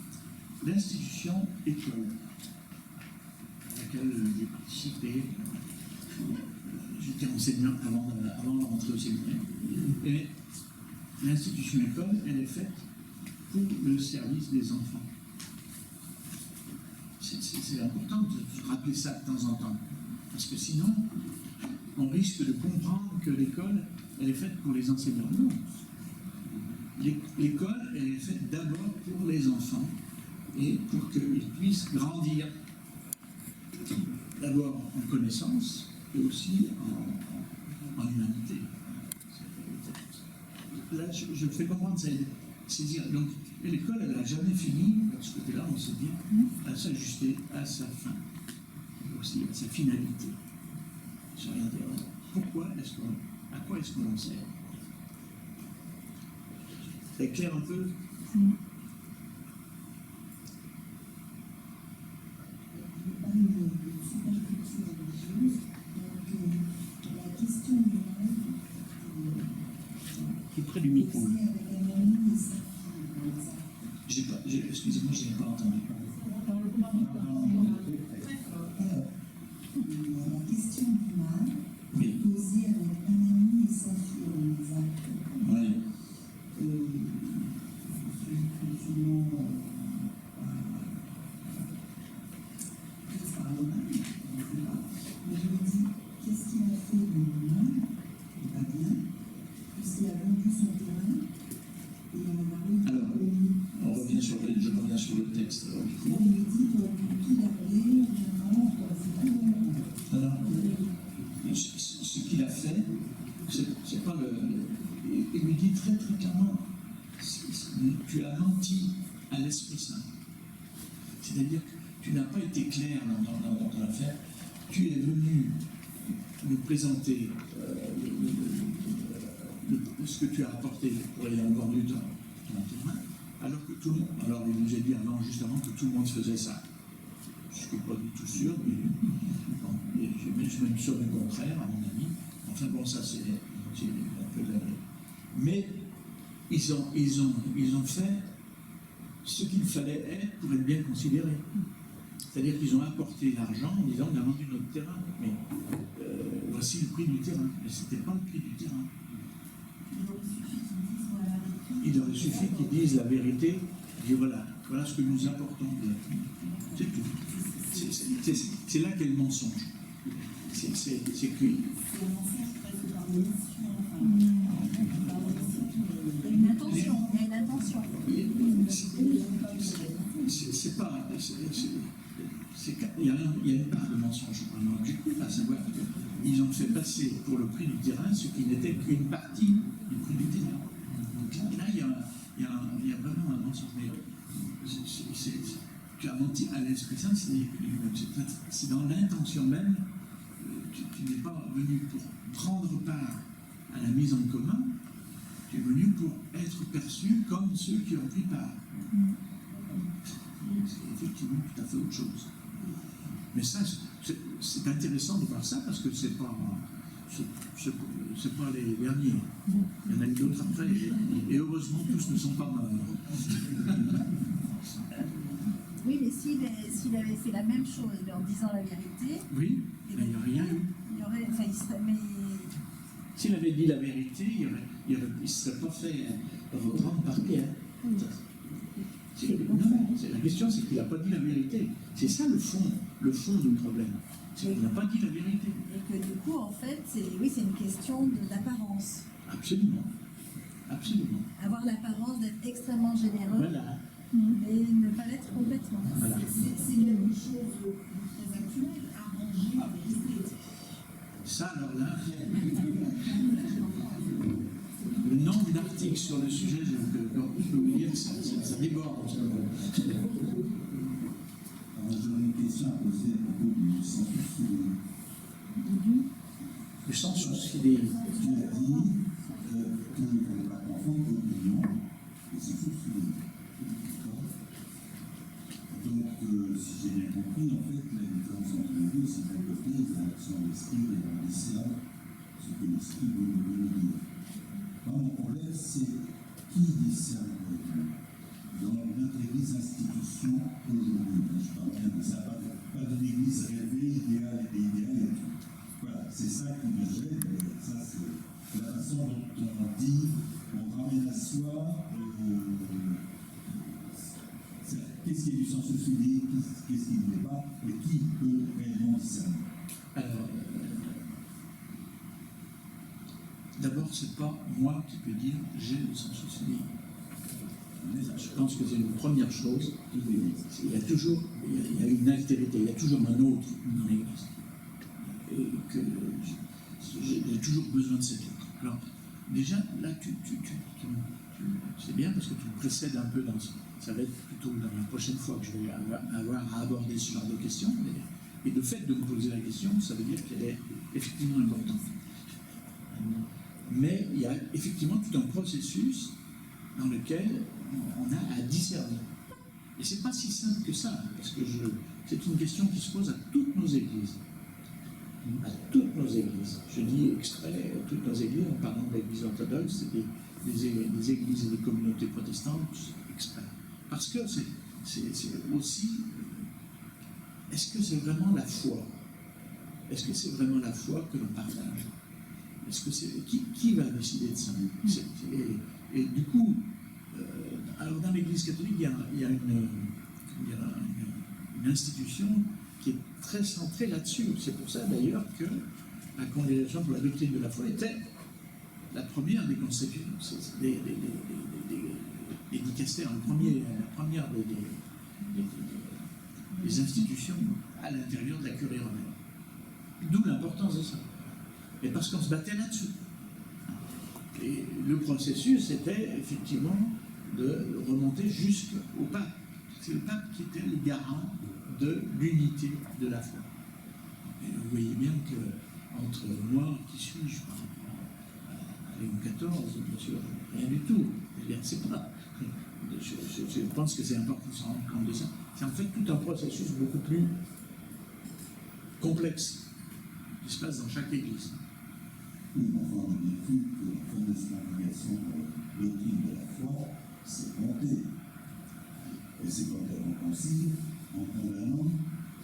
L'institution école, à laquelle j'ai participé, j'étais enseignant avant de rentrer au séminaire, et l'institution école, elle est faite pour le service des enfants. C'est important de rappeler ça de temps en temps, parce que sinon, on risque de comprendre que l'école, elle est faite pour les enseignants. Non. L'école, elle est faite d'abord pour les enfants, et pour qu'ils puissent grandir, d'abord en connaissance, et aussi en humanité. Là, je fais comprendre, saisir. Donc, l'école, elle n'a jamais fini, de ce côté-là, on sait bien, à s'ajuster à sa fin, et aussi à sa finalité. Je regarde, à quoi est-ce qu'on en sert? Ça éclaire un peu? Plus près du micro. Excusez-moi, je n'ai pas entendu. La question du mal, Oui. posée avec un ami et sa fille dans les actes. Oui. Mais je me dis, qu'est-ce qu'il a fait de mal, pas bien, puisqu'il a vendu son terrain et on a marié. Alors, je reviens sur le texte. Alors, du coup. On lui dit qu'on peut tout garder, vraiment, c'est pas bon. Alors, ce qu'il a fait, c'est pas le. Il lui dit très très clairement, tu as menti à l'Esprit Saint. C'est-à-dire que tu n'as pas été clair dans ton affaire. Tu es venu nous présenter ce que tu as apporté pour ayant vendu ton terrain, alors que tout le monde. Alors il nous a dit avant, juste avant, que tout le monde faisait ça. Je ne suis pas du tout sûr, mais bon, je suis même sûr du contraire, à mon avis. Enfin bon, ça c'est un peu de... Mais ils ont fait ce qu'il fallait être pour être bien considérés. C'est-à-dire qu'ils ont apporté l'argent en disant on a vendu notre terrain, mais voici le prix du terrain. Mais ce n'était pas le prix du terrain. Il aurait suffi qu'ils disent la vérité, et voilà ce que nous apportons. C'est tout. C'est là qu'est le mensonge. C'est que. Le mensonge presque par l'émission, il y a une intention, il y a une intention. C'est pas. Il y a une part de mensonge. Alors, du coup, à savoir qu'ils ont fait passer pour le prix du terrain ce qui n'était qu'une partie du prix du terrain. Donc là, il y a vraiment un mensonge. Mais tu as menti à l'Esprit Saint, c'est dans l'intention même. Tu n'es pas venu pour prendre part à la mise en commun, tu es venu pour être perçu comme ceux qui ont pris part. C'est effectivement tout à fait autre chose. Mais ça, c'est intéressant de voir ça parce que c'est pas les derniers. Il y en a eu d'autres après, et heureusement tous ne sont pas morts. Oui, mais s'il avait fait la même chose, mais en disant la vérité, oui, mais il n'y a rien eu. Il y aurait, enfin, il serait, mais... S'il avait dit la vérité, il ne serait pas fait reprendre par Pierre. Non, la question, c'est qu'il n'a pas dit la vérité. C'est ça le fond du problème. C'est qu'il n'a pas dit la vérité. Et que du coup, en fait, c'est une question d'apparence. Absolument. Absolument. Avoir l'apparence d'être extrêmement généreux, Voilà. mais ne pas l'être complètement. Voilà. C'est quelque chose de très actuel, arranger la vérité. Ça, alors là, le nombre d'articles sur le sujet, je peux vous dire que ça déborde. J'aurais une question à poser à propos du sans-sourcil. Le sans-sourcil. Tu as dit qu'il ne fallait pas confondre l'opinion et sans-sourcil. Donc, si j'ai bien compris, en fait, la différence entre les deux, c'est d'un côté l'action de l'esprit et on discerne ce que l'esprit veut nous dire. Moi, mon problème, c'est qui discerne dans notre Église institution aujourd'hui. Je parle bien de ça, pas d'une Église rêvée, idéale et idéale et tout. Voilà, c'est ça qui me gêne, ça c'est la façon dont on dit, on ramène à soi, qu'est-ce qui est du sens soulier, qu'est-ce qui ne l'est pas, et qui peut réellement discerner. D'abord, c'est pas moi qui peux dire j'ai le sens soulier. Je pense que c'est une première chose. Il y a toujours une altérité, il y a toujours un autre dans l'Église. Et que j'ai toujours besoin de cet autre. Alors, déjà, là, c'est bien parce que tu me précèdes un peu dans ça. Ça va être plutôt dans la prochaine fois que je vais avoir à aborder ce genre de questions. Et le fait de me poser la question, ça veut dire qu'elle est effectivement importante. Mais il y a effectivement tout un processus dans lequel on a à discerner. Et c'est pas si simple que ça, parce que c'est une question qui se pose à toutes nos églises. À toutes nos églises. Je dis exprès toutes nos églises, en parlant de l'église orthodoxe, des églises et des communautés protestantes, exprès. Parce que c'est aussi, est-ce que c'est vraiment la foi? Est-ce que c'est vraiment la foi que l'on partage? Est-ce que c'est qui va décider de ça? Et du coup, alors dans l'Église catholique, il y a une institution qui est très centrée là-dessus. C'est pour ça d'ailleurs que la Congrégation pour la doctrine de la foi était la première des constitutions, des dicastères, la première des institutions à l'intérieur de la curie romaine. D'où l'importance de ça. Et parce qu'on se battait là-dessus. Et le processus était effectivement de remonter jusqu'au pape. C'est le pape qui était le garant de l'unité de la foi. Et vous voyez bien que entre moi, qui suis-je par rapport à Léon XIV, bien sûr, rien du tout. C'est pas. Je pense que c'est important de se rendre compte de ça. C'est en fait tout un processus beaucoup plus complexe qui se passe dans chaque église. Oui, mais enfin, on a bien vu que la fameuse congrégation de la doctrine de la foi s'est montée. Et c'est quand elle a concile, en condamnant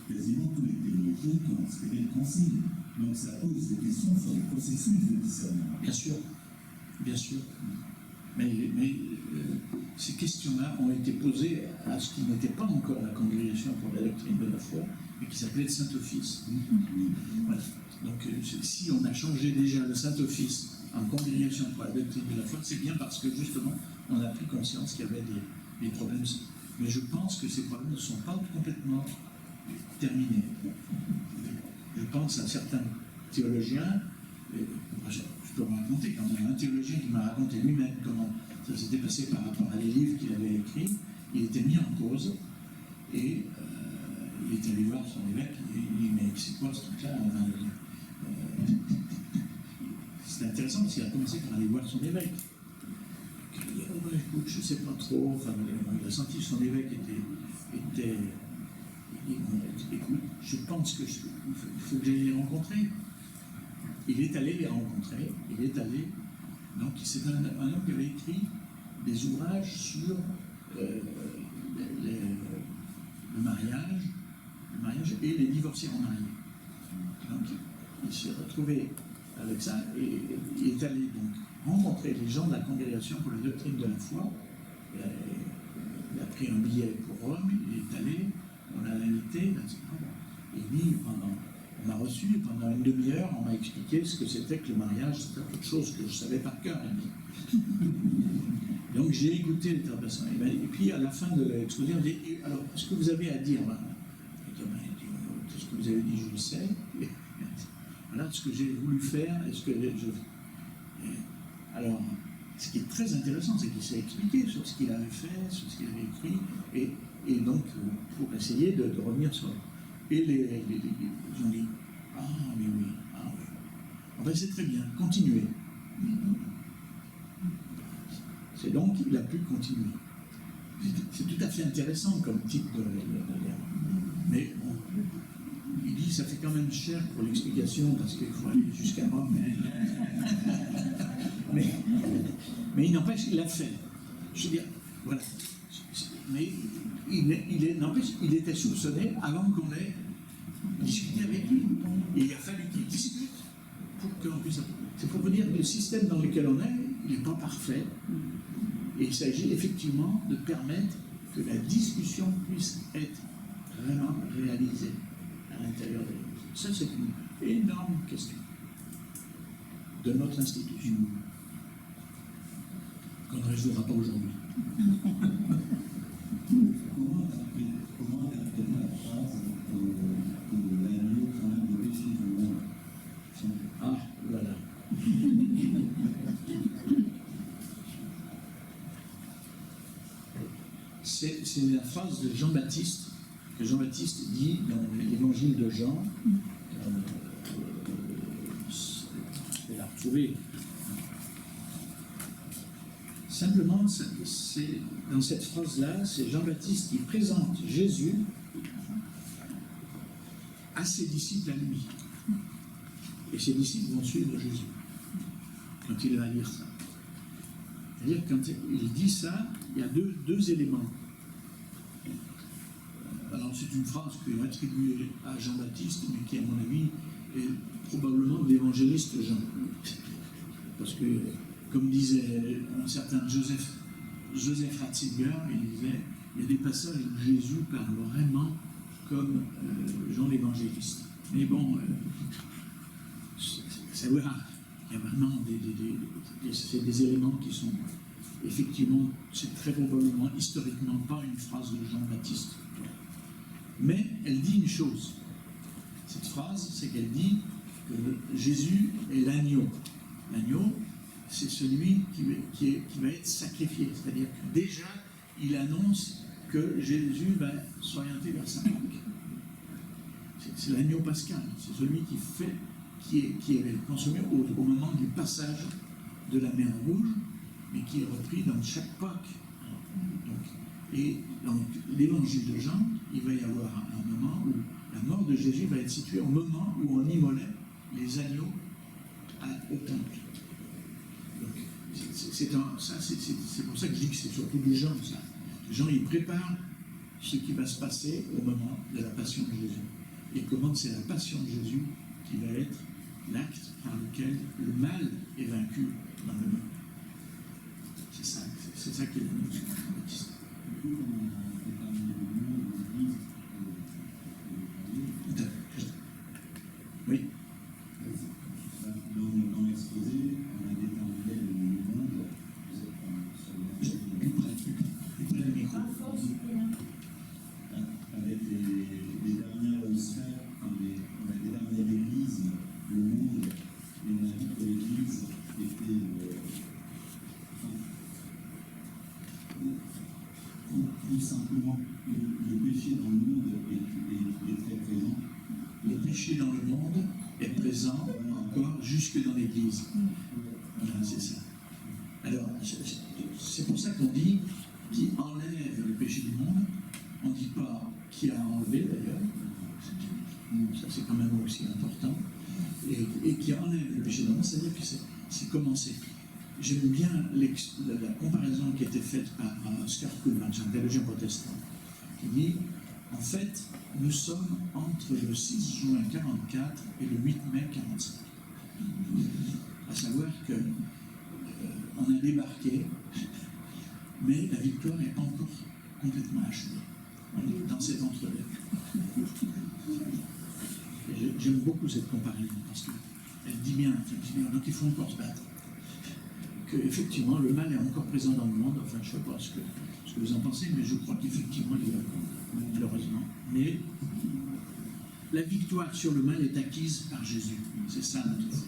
quasiment tous les théologiens qui ont inspiré le concile. Donc ça pose des questions sur le processus de discernement. Bien sûr, bien sûr. Mais ces questions-là ont été posées à ce qui n'était pas encore la congrégation pour la doctrine de la foi, mais qui s'appelait le Saint-Office. Voilà. Donc si on a changé déjà le Saint-Office en congrégation pour la doctrine de la foi, c'est bien parce que justement on a pris conscience qu'il y avait des problèmes. Mais je pense que ces problèmes ne sont pas complètement terminés. Je pense à certains théologiens, je peux vous raconter, quand il y a un théologien qui m'a raconté lui-même comment ça s'était passé par rapport à les livres qu'il avait écrits, il était mis en cause et il est allé voir son évêque, il dit mais c'est quoi ce truc-là? C'était intéressant parce qu'il a commencé par aller voir son évêque. Il dit, oh, ben, écoute, je ne sais pas trop, enfin, il a senti que son évêque était il dit, bon, écoute, je pense qu'il faut que j'aille les rencontrer. Il est allé les rencontrer, donc c'est un homme qui avait écrit des ouvrages sur le mariage et les divorcés en mariés. Donc il s'est retrouvé avec ça et il est allé donc rencontrer les gens de la congrégation pour la doctrine de la foi. Il a pris un billet pour Rome, il est allé, on l'a invité, et lui, on m'a reçu, pendant une demi-heure, on m'a expliqué ce que c'était que le mariage, c'était quelque chose que je savais par cœur. Donc j'ai écouté l'interprétation. Et puis à la fin de l'exposé, on dit, alors, qu'est-ce que vous avez à dire là? Thomas a dit, tout ce que vous avez dit, je le sais. Et voilà ce que j'ai voulu faire, et ce que alors, ce qui est très intéressant, c'est qu'il s'est expliqué sur ce qu'il avait fait, sur ce qu'il avait écrit, et donc pour essayer de revenir sur. Et ils ont dit, ah oui, oui, ah oui. Enfin, c'est très bien, continuez. C'est donc qu'il a pu continuer. C'est tout à fait intéressant comme type de mais bon, il dit ça fait quand même cher pour l'explication parce qu'il faut aller jusqu'à Rome. Mais il n'empêche qu'il l'a fait. Je veux dire, voilà. Mais n'empêche, il était soupçonné avant qu'on ait discuté avec lui. Et il a fallu qu'il discute pour qu'on puisse. C'est pour vous dire que le système dans lequel on est, il n'est pas parfait. Et il s'agit effectivement de permettre que la discussion puisse être vraiment réalisée à l'intérieur de l'Église. Ça, c'est une énorme question de notre institution qu'on ne résoudra pas aujourd'hui. Comment interpréter la phrase que l'agneau enlève le péché du monde? Ah, voilà. C'est la phrase de Jean-Baptiste, que Jean-Baptiste dit dans l'évangile de Jean. Je vais la retrouver. Simplement, c'est dans cette phrase-là, c'est Jean-Baptiste qui présente Jésus à ses disciples à lui. Et ses disciples vont suivre Jésus quand il va lire ça. C'est-à-dire, quand il dit ça, il y a deux éléments. Alors, c'est une phrase qui est attribuée à Jean-Baptiste, mais qui, à mon avis, est probablement l'évangéliste Jean. Parce que, comme disait un certain Joseph Ratzinger, il disait, il y a des passages où Jésus parle vraiment comme Jean l'évangéliste. Mais bon, ça verra. Il y a vraiment des éléments qui sont effectivement, c'est très probablement historiquement pas une phrase de Jean-Baptiste. Mais elle dit une chose. Cette phrase, c'est qu'elle dit que Jésus est l'agneau. L'agneau, c'est celui qui va être sacrifié. C'est-à-dire que déjà, il annonce que Jésus va s'orienter vers sa Pâque. C'est l'agneau pascal. C'est celui qui est consommé au moment du passage de la mer Rouge, mais qui est repris dans chaque Pâque. Et dans l'évangile de Jean, il va y avoir un moment où la mort de Jésus va être située au moment où on immolait les agneaux au temple. C'est pour ça que je dis que c'est surtout du Jean, ça. Jean, il prépare ce qui va se passer au moment de la passion de Jésus. Et comment c'est la passion de Jésus qui va être l'acte par lequel le mal est vaincu dans le monde. C'est ça qui est le nom de Jean-Baptiste. Oui. Dans l'exposé, on a déterminé le monde avec les dernières sphères, on a déterminé l'Église, le monde, et on a dit que l'Église était tout simplement le péché dans le monde est très présent. Le péché dans le monde est présent encore jusque dans l'Église. Voilà, c'est ça. Alors, c'est pour ça qu'on dit qui enlève le péché du monde. On ne dit pas qui a enlevé d'ailleurs. Ça, c'est quand même aussi important. Et qui enlève le péché du monde, c'est-à-dire que c'est commencé. J'aime bien la comparaison qui a été faite par Oscar Kuhlmann, un théologien protestant, qui dit en fait, nous sommes entre le 6 juin 1944 et le 8 mai 1945. À savoir qu'on a débarqué, mais la victoire est encore complètement achevé. On est dans cet entre-deux. J'aime beaucoup cette comparaison parce qu'elle dit bien, effectivement, donc il faut encore se battre. Que effectivement le mal est encore présent dans le monde, enfin je ne sais pas ce que vous en pensez, mais je crois qu'effectivement il y a, malheureusement. Mais la victoire sur le mal est acquise par Jésus. C'est ça notre foi.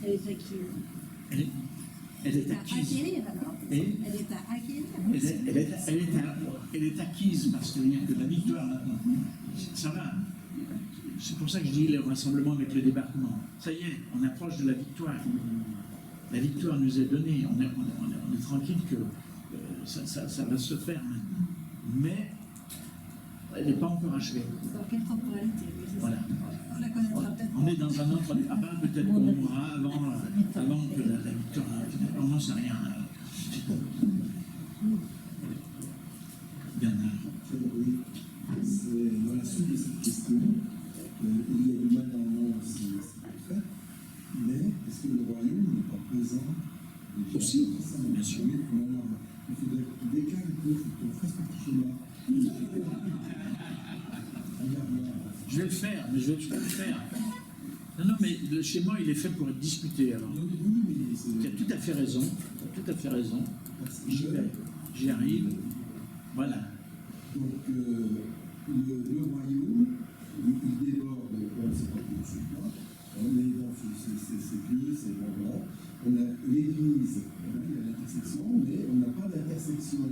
Elle est acquise. Elle est acquise. Acquérir alors. Et Elle est à acquérir. elle est acquise parce que la victoire maintenant, ça va. C'est pour ça que je dis le rassemblement avec le débarquement. Ça y est, on approche de la victoire. La victoire nous est donnée. On est tranquille que ça va se faire maintenant. Mais elle n'est pas encore achevée. Dans quelle temporalité? Voilà. On la connaîtra peut-être. On est dans un autre. Ah ben, peut-être qu'on mourra avant que la victoire. On n'en sait rien. Bernard. Oui, c'est dans la suite de cette question. Il y a du mal dans le monde, c'est fait. Mais est-ce que le royaume n'est pas présent déjà? Aussi, bien sûr. Oui, non. Il faudrait que tu décales un peu, il faut qu'on fasse un petit schéma. Je vais le faire, mais je vais le faire. Non, mais le schéma, il est fait pour être discuté. Alors. Tu as tout à fait raison. J'y arrive. Voilà. Donc, le royaume, il déborde, on ne sait pas tout de suite, on est dans ces lieux, ces endroits. On a l'église, il y a l'intersection, mais on n'a pas d'intersection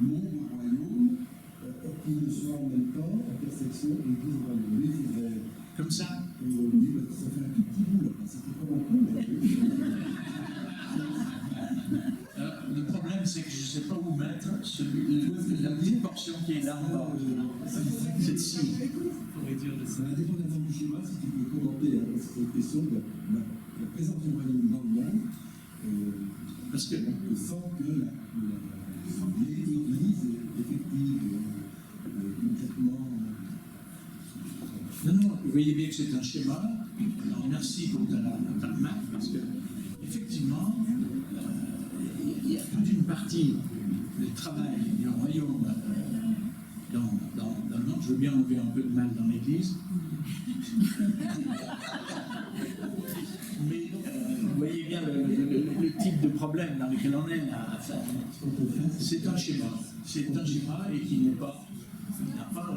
monde-royaume qui ne soit en même temps intersection église-royaume. Il faudrait. Comme ça? Oui, ça fait un tout petit bout là, c'était pas beaucoup, mais. Le problème, c'est que je ne sais pas où mettre la petite portion qui est là en bas. Celle-ci. Ça va dépendre du schéma, si tu peux commenter cette question de la présence du royaume dans le monde, parce que sans que l'église effective concrètement. Non, vous voyez bien que c'est un schéma. Alors, merci pour ta remarque, parce que effectivement, il y a toute une partie du travail du royaume dans le monde. Je veux bien enlever un peu de mal dans l'Église. Mais vous voyez bien le type de problème dans lequel on est là. C'est un schéma. C'est un schéma et qui n'est pas. N'a pas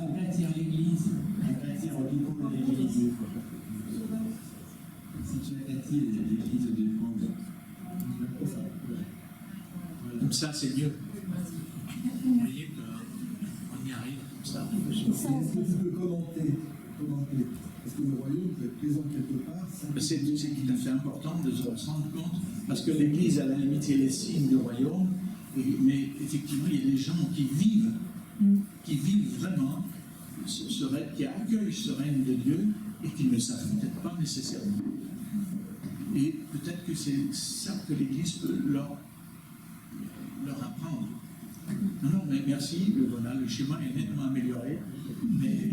aplatir l'église, aplatir au niveau de l'église. Si tu aplatis l'église au dépôt, comme ça, c'est mieux. Vous voyez qu'on y arrive comme ça. Est-ce que tu peux commenter? Est-ce que le royaume peut être présent quelque part? C'est tout à fait important de se rendre compte, parce que l'Église, à la limite, est les signes du royaume, mais effectivement, il y a des gens qui vivent vraiment, qui accueillent ce règne de Dieu et qui ne le savent peut-être pas nécessairement. Et peut-être que c'est ça que l'Église peut leur apprendre. Non, mais merci, voilà, le schéma est nettement amélioré, mais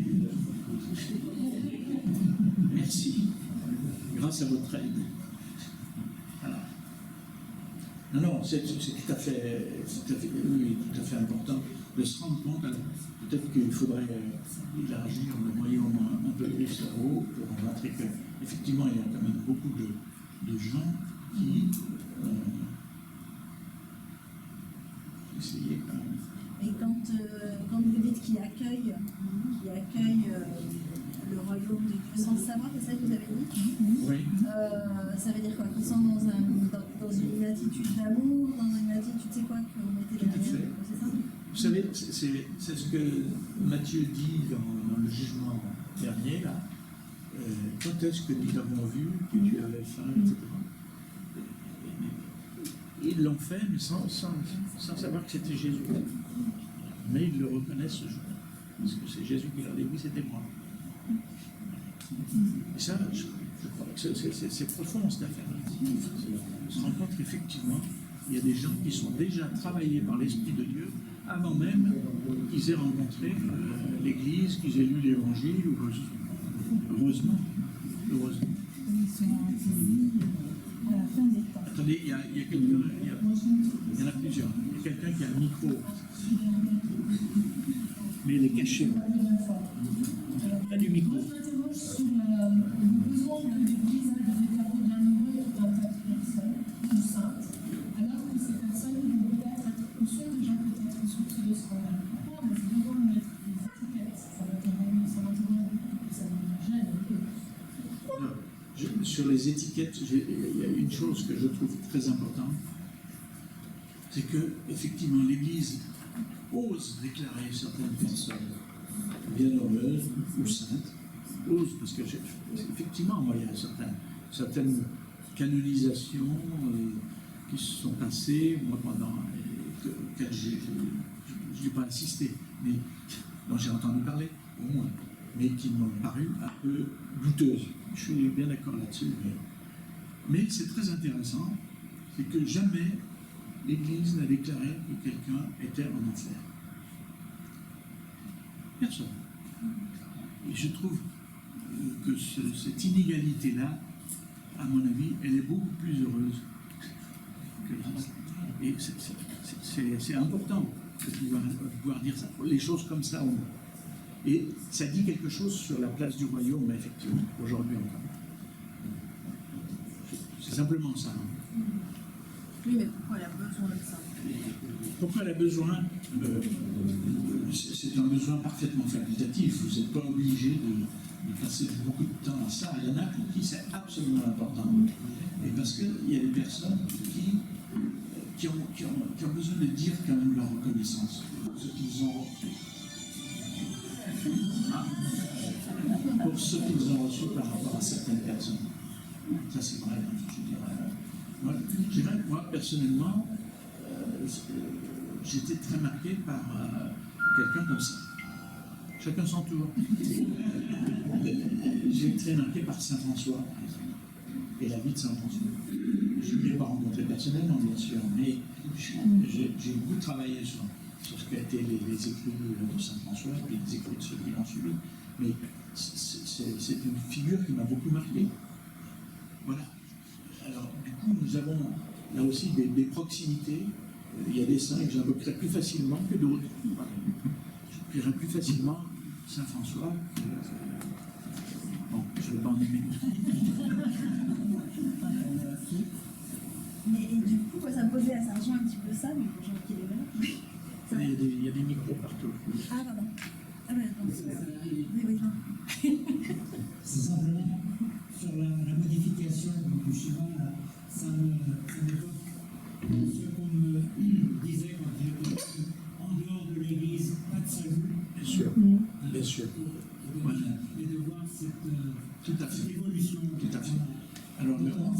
merci, grâce à votre aide. Voilà. Non, c'est tout à fait important de se rendre compte. Peut-être qu'il faudrait élargir le royaume un peu plus haut pour montrer qu'effectivement, il y a quand même beaucoup de gens qui essayer quand même. Et quand vous dites qu'il accueille le royaume de Dieu sans le savoir, c'est ça que vous avez dit? Oui. Ça veut dire quoi? Qu'ils sont dans une attitude d'amour, dans une attitude, c'est quoi que vous mettez derrière? C'est ça? Vous savez, c'est ce que Matthieu dit dans le jugement dernier, là. Quand est-ce que nous avons vu que tu avais faim, etc. Ils l'ont fait, mais sans savoir que c'était Jésus. Mais ils le reconnaissent ce jour. Parce que c'est Jésus qui leur dit, oui, c'était moi. Et ça, je crois que c'est profond, cette affaire-là. On se rend compte qu'effectivement, il y a des gens qui sont déjà travaillés par l'Esprit de Dieu avant même qu'ils aient rencontré l'Église, qu'ils aient lu l'Évangile. Heureusement. Ils sont à la fin des temps. Attendez, il y a quelqu'un, il y en a plusieurs. Il y a quelqu'un qui a un micro, mais il est caché. Pas du micro. Moi, je m'interroge sur le besoin que l'Église a de rétablir l'amour d'un tas de personnes ou saintes, alors que ces personnes vont peut-être être, ou sont déjà peut-être sous de scandale. Pourquoi on a besoin de mettre des étiquettes? Ça m'interroge beaucoup, ça me gêne un peu. Alors, sur les étiquettes, il y a une chose que je trouve très importante, c'est que effectivement l'Église ose déclarer certaines personnes bienheureuses ou saintes, ose, parce que effectivement, moi, il y a certaines canonisations qui se sont passées, moi, pendant lesquelles je n'ai pas assisté, mais dont j'ai entendu parler, au moins, mais qui m'ont paru un peu douteuses. Je suis bien d'accord là-dessus, mais c'est très intéressant, c'est que jamais l'Église n'a déclaré que quelqu'un était en enfer. Personne. Et je trouve que cette inégalité-là, à mon avis, elle est beaucoup plus heureuse que le reste. Et c'est important de pouvoir dire ça, les choses comme ça. Et ça dit quelque chose sur la place du royaume, effectivement, aujourd'hui encore. C'est simplement ça. Oui, mais pourquoi elle a besoin de ça? Pourquoi elle a besoin c'est un besoin parfaitement facultatif. Vous n'êtes pas obligé de passer beaucoup de temps à ça. Il y en a pour qui c'est absolument important. Et parce qu'il y a des personnes qui ont besoin de dire quand même leur reconnaissance pour ce qu'ils ont reçu. Pour ce qu'ils ont reçu par rapport à certaines personnes. Ça, c'est vrai, je dirais. Moi, personnellement, j'étais très marqué par quelqu'un comme ça. Chacun son tour. J'ai été très marqué par Saint François, par exemple, et la vie de Saint François. Je ne l'ai pas rencontré personnellement, bien sûr, mais j'ai beaucoup travaillé sur ce qu'a été les écrits de Saint François et les écrits de ceux qui l'ont suivi. Mais c'est une figure qui m'a beaucoup marqué. Voilà. Alors, du coup, nous avons là aussi des proximités. Il y a des saints que j'invoquerai plus facilement que d'autres. Je dirais plus facilement Saint François. Bon, je ne vais pas en aimer. Mais et du coup, ça me posait à Sargent un petit peu ça, mais pour Jean qui est là. Il y a des micros partout. Ah, pardon. Ah, ouais, non, c'est pas grave. Oui, C'est simplement sur la modification du schéma, ça m'évoque ce qu'on me disait quand j'étais en dehors de l'Église, pas de salut. Bien sûr, bien sûr. Voilà. Et de voir cette évolution. Tout à fait. Alors, le en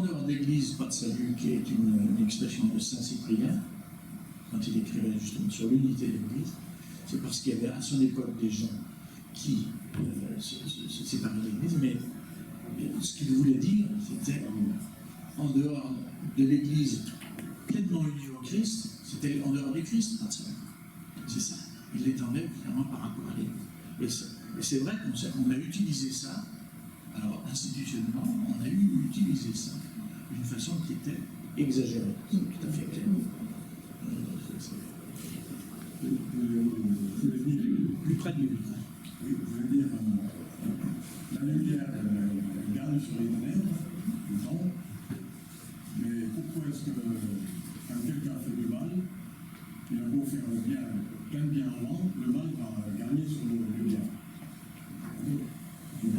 dehors d'église, pas de salut, qui est une expression de Saint Cyprien, quand il écrivait justement sur l'unité de l'Église, c'est parce qu'il y avait à son époque des gens qui se séparaient de l'Église, mais ce qu'il voulait dire, c'était en dehors de l'Église pleinement unie au Christ, c'était en dehors du Christ, pas de salut. C'est ça. Il l'étendait clairement par rapport à l'Église. Et c'est vrai qu'on a utilisé ça. Alors, institutionnellement, on a utilisé ça d'une façon qui était exagérée. C'est tout à fait clair. Plus près du micro. Oui, je veux dire, la lumière, elle gagne sur les ténèbres, tout le temps. Mais pourquoi est-ce que, quand quelqu'un fait du mal, il a beau faire le bien, plein de bien avant, le mal va gagner sur le bien.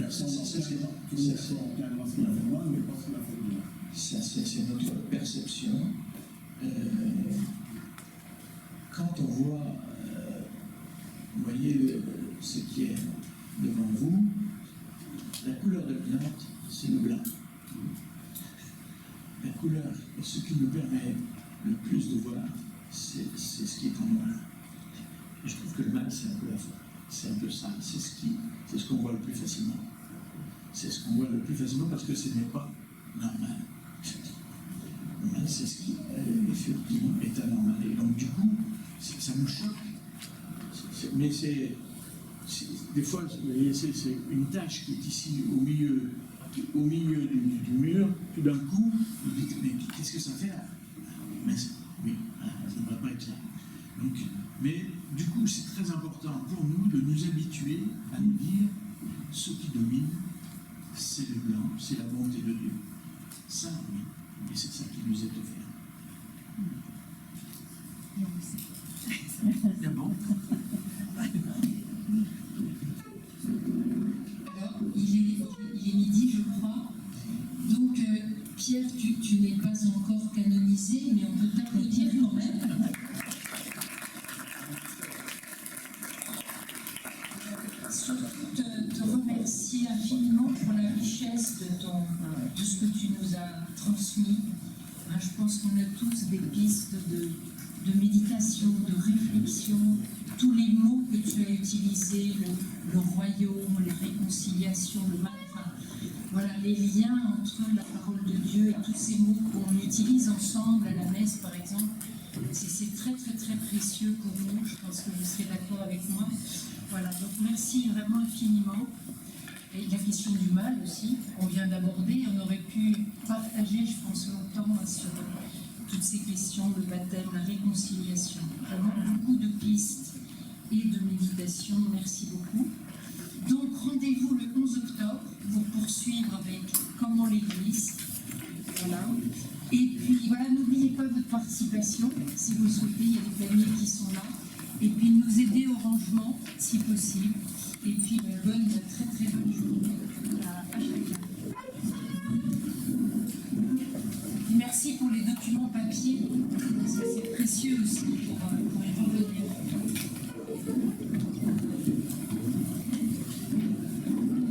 Ça, c'est notre perception. Quand on voit, vous voyez ce qui est devant vous, la couleur dominante, c'est le blanc. La couleur, ce qui nous permet le plus de voir, c'est ce qui est en noir. Et je trouve que le mal, c'est un peu la foi. C'est un peu ça, c'est ce qu'on voit le plus facilement. C'est ce qu'on voit le plus facilement parce que ce n'est pas normal. Le mal, c'est ce qui, effectivement, est anormal. Et donc, du coup, ça nous choque. Mais des fois, vous voyez, c'est une tache qui est ici au milieu du mur. Tout d'un coup, vous dites, mais qu'est-ce que ça fait là? Oui, voilà, ça ne devrait pas être là. Donc, mais du coup, c'est très important pour nous de nous habituer à nous dire ce qui domine, c'est le blanc, c'est la bonté de Dieu. Ça, oui, et c'est ça qui nous est offert. Bien bon. Alors, il est midi, je crois. Donc, Pierre, tu n'es pas encore canonisé, mais on peut t'applaudir quand même. Surtout te remercier infiniment pour la richesse de ce que tu nous as transmis. Hein, je pense qu'on a tous des pistes de méditation, de réflexion, tous les mots que tu as utilisés, le royaume, la réconciliation, le mal, enfin, voilà, les liens entre la parole de Dieu et tous ces mots qu'on utilise ensemble à la messe, par exemple, c'est très très très précieux pour nous. Je pense que vous serez d'accord avec moi. Voilà, donc merci vraiment infiniment. Et la question du mal aussi, on vient d'aborder, on aurait pu partager, je pense, longtemps sur toutes ces questions, le baptême, la réconciliation. Vraiment beaucoup de pistes et de méditation. Merci beaucoup. Donc rendez-vous le 11 octobre pour poursuivre avec Comment l'Église. Voilà. Et puis voilà, n'oubliez pas votre participation. Si vous le souhaitez, il y a des familles qui sont là. Et puis nous aider au rangement, si possible. Et puis très très bonne journée à chacun. Merci pour les documents papier, parce que c'est précieux aussi pour y revenir.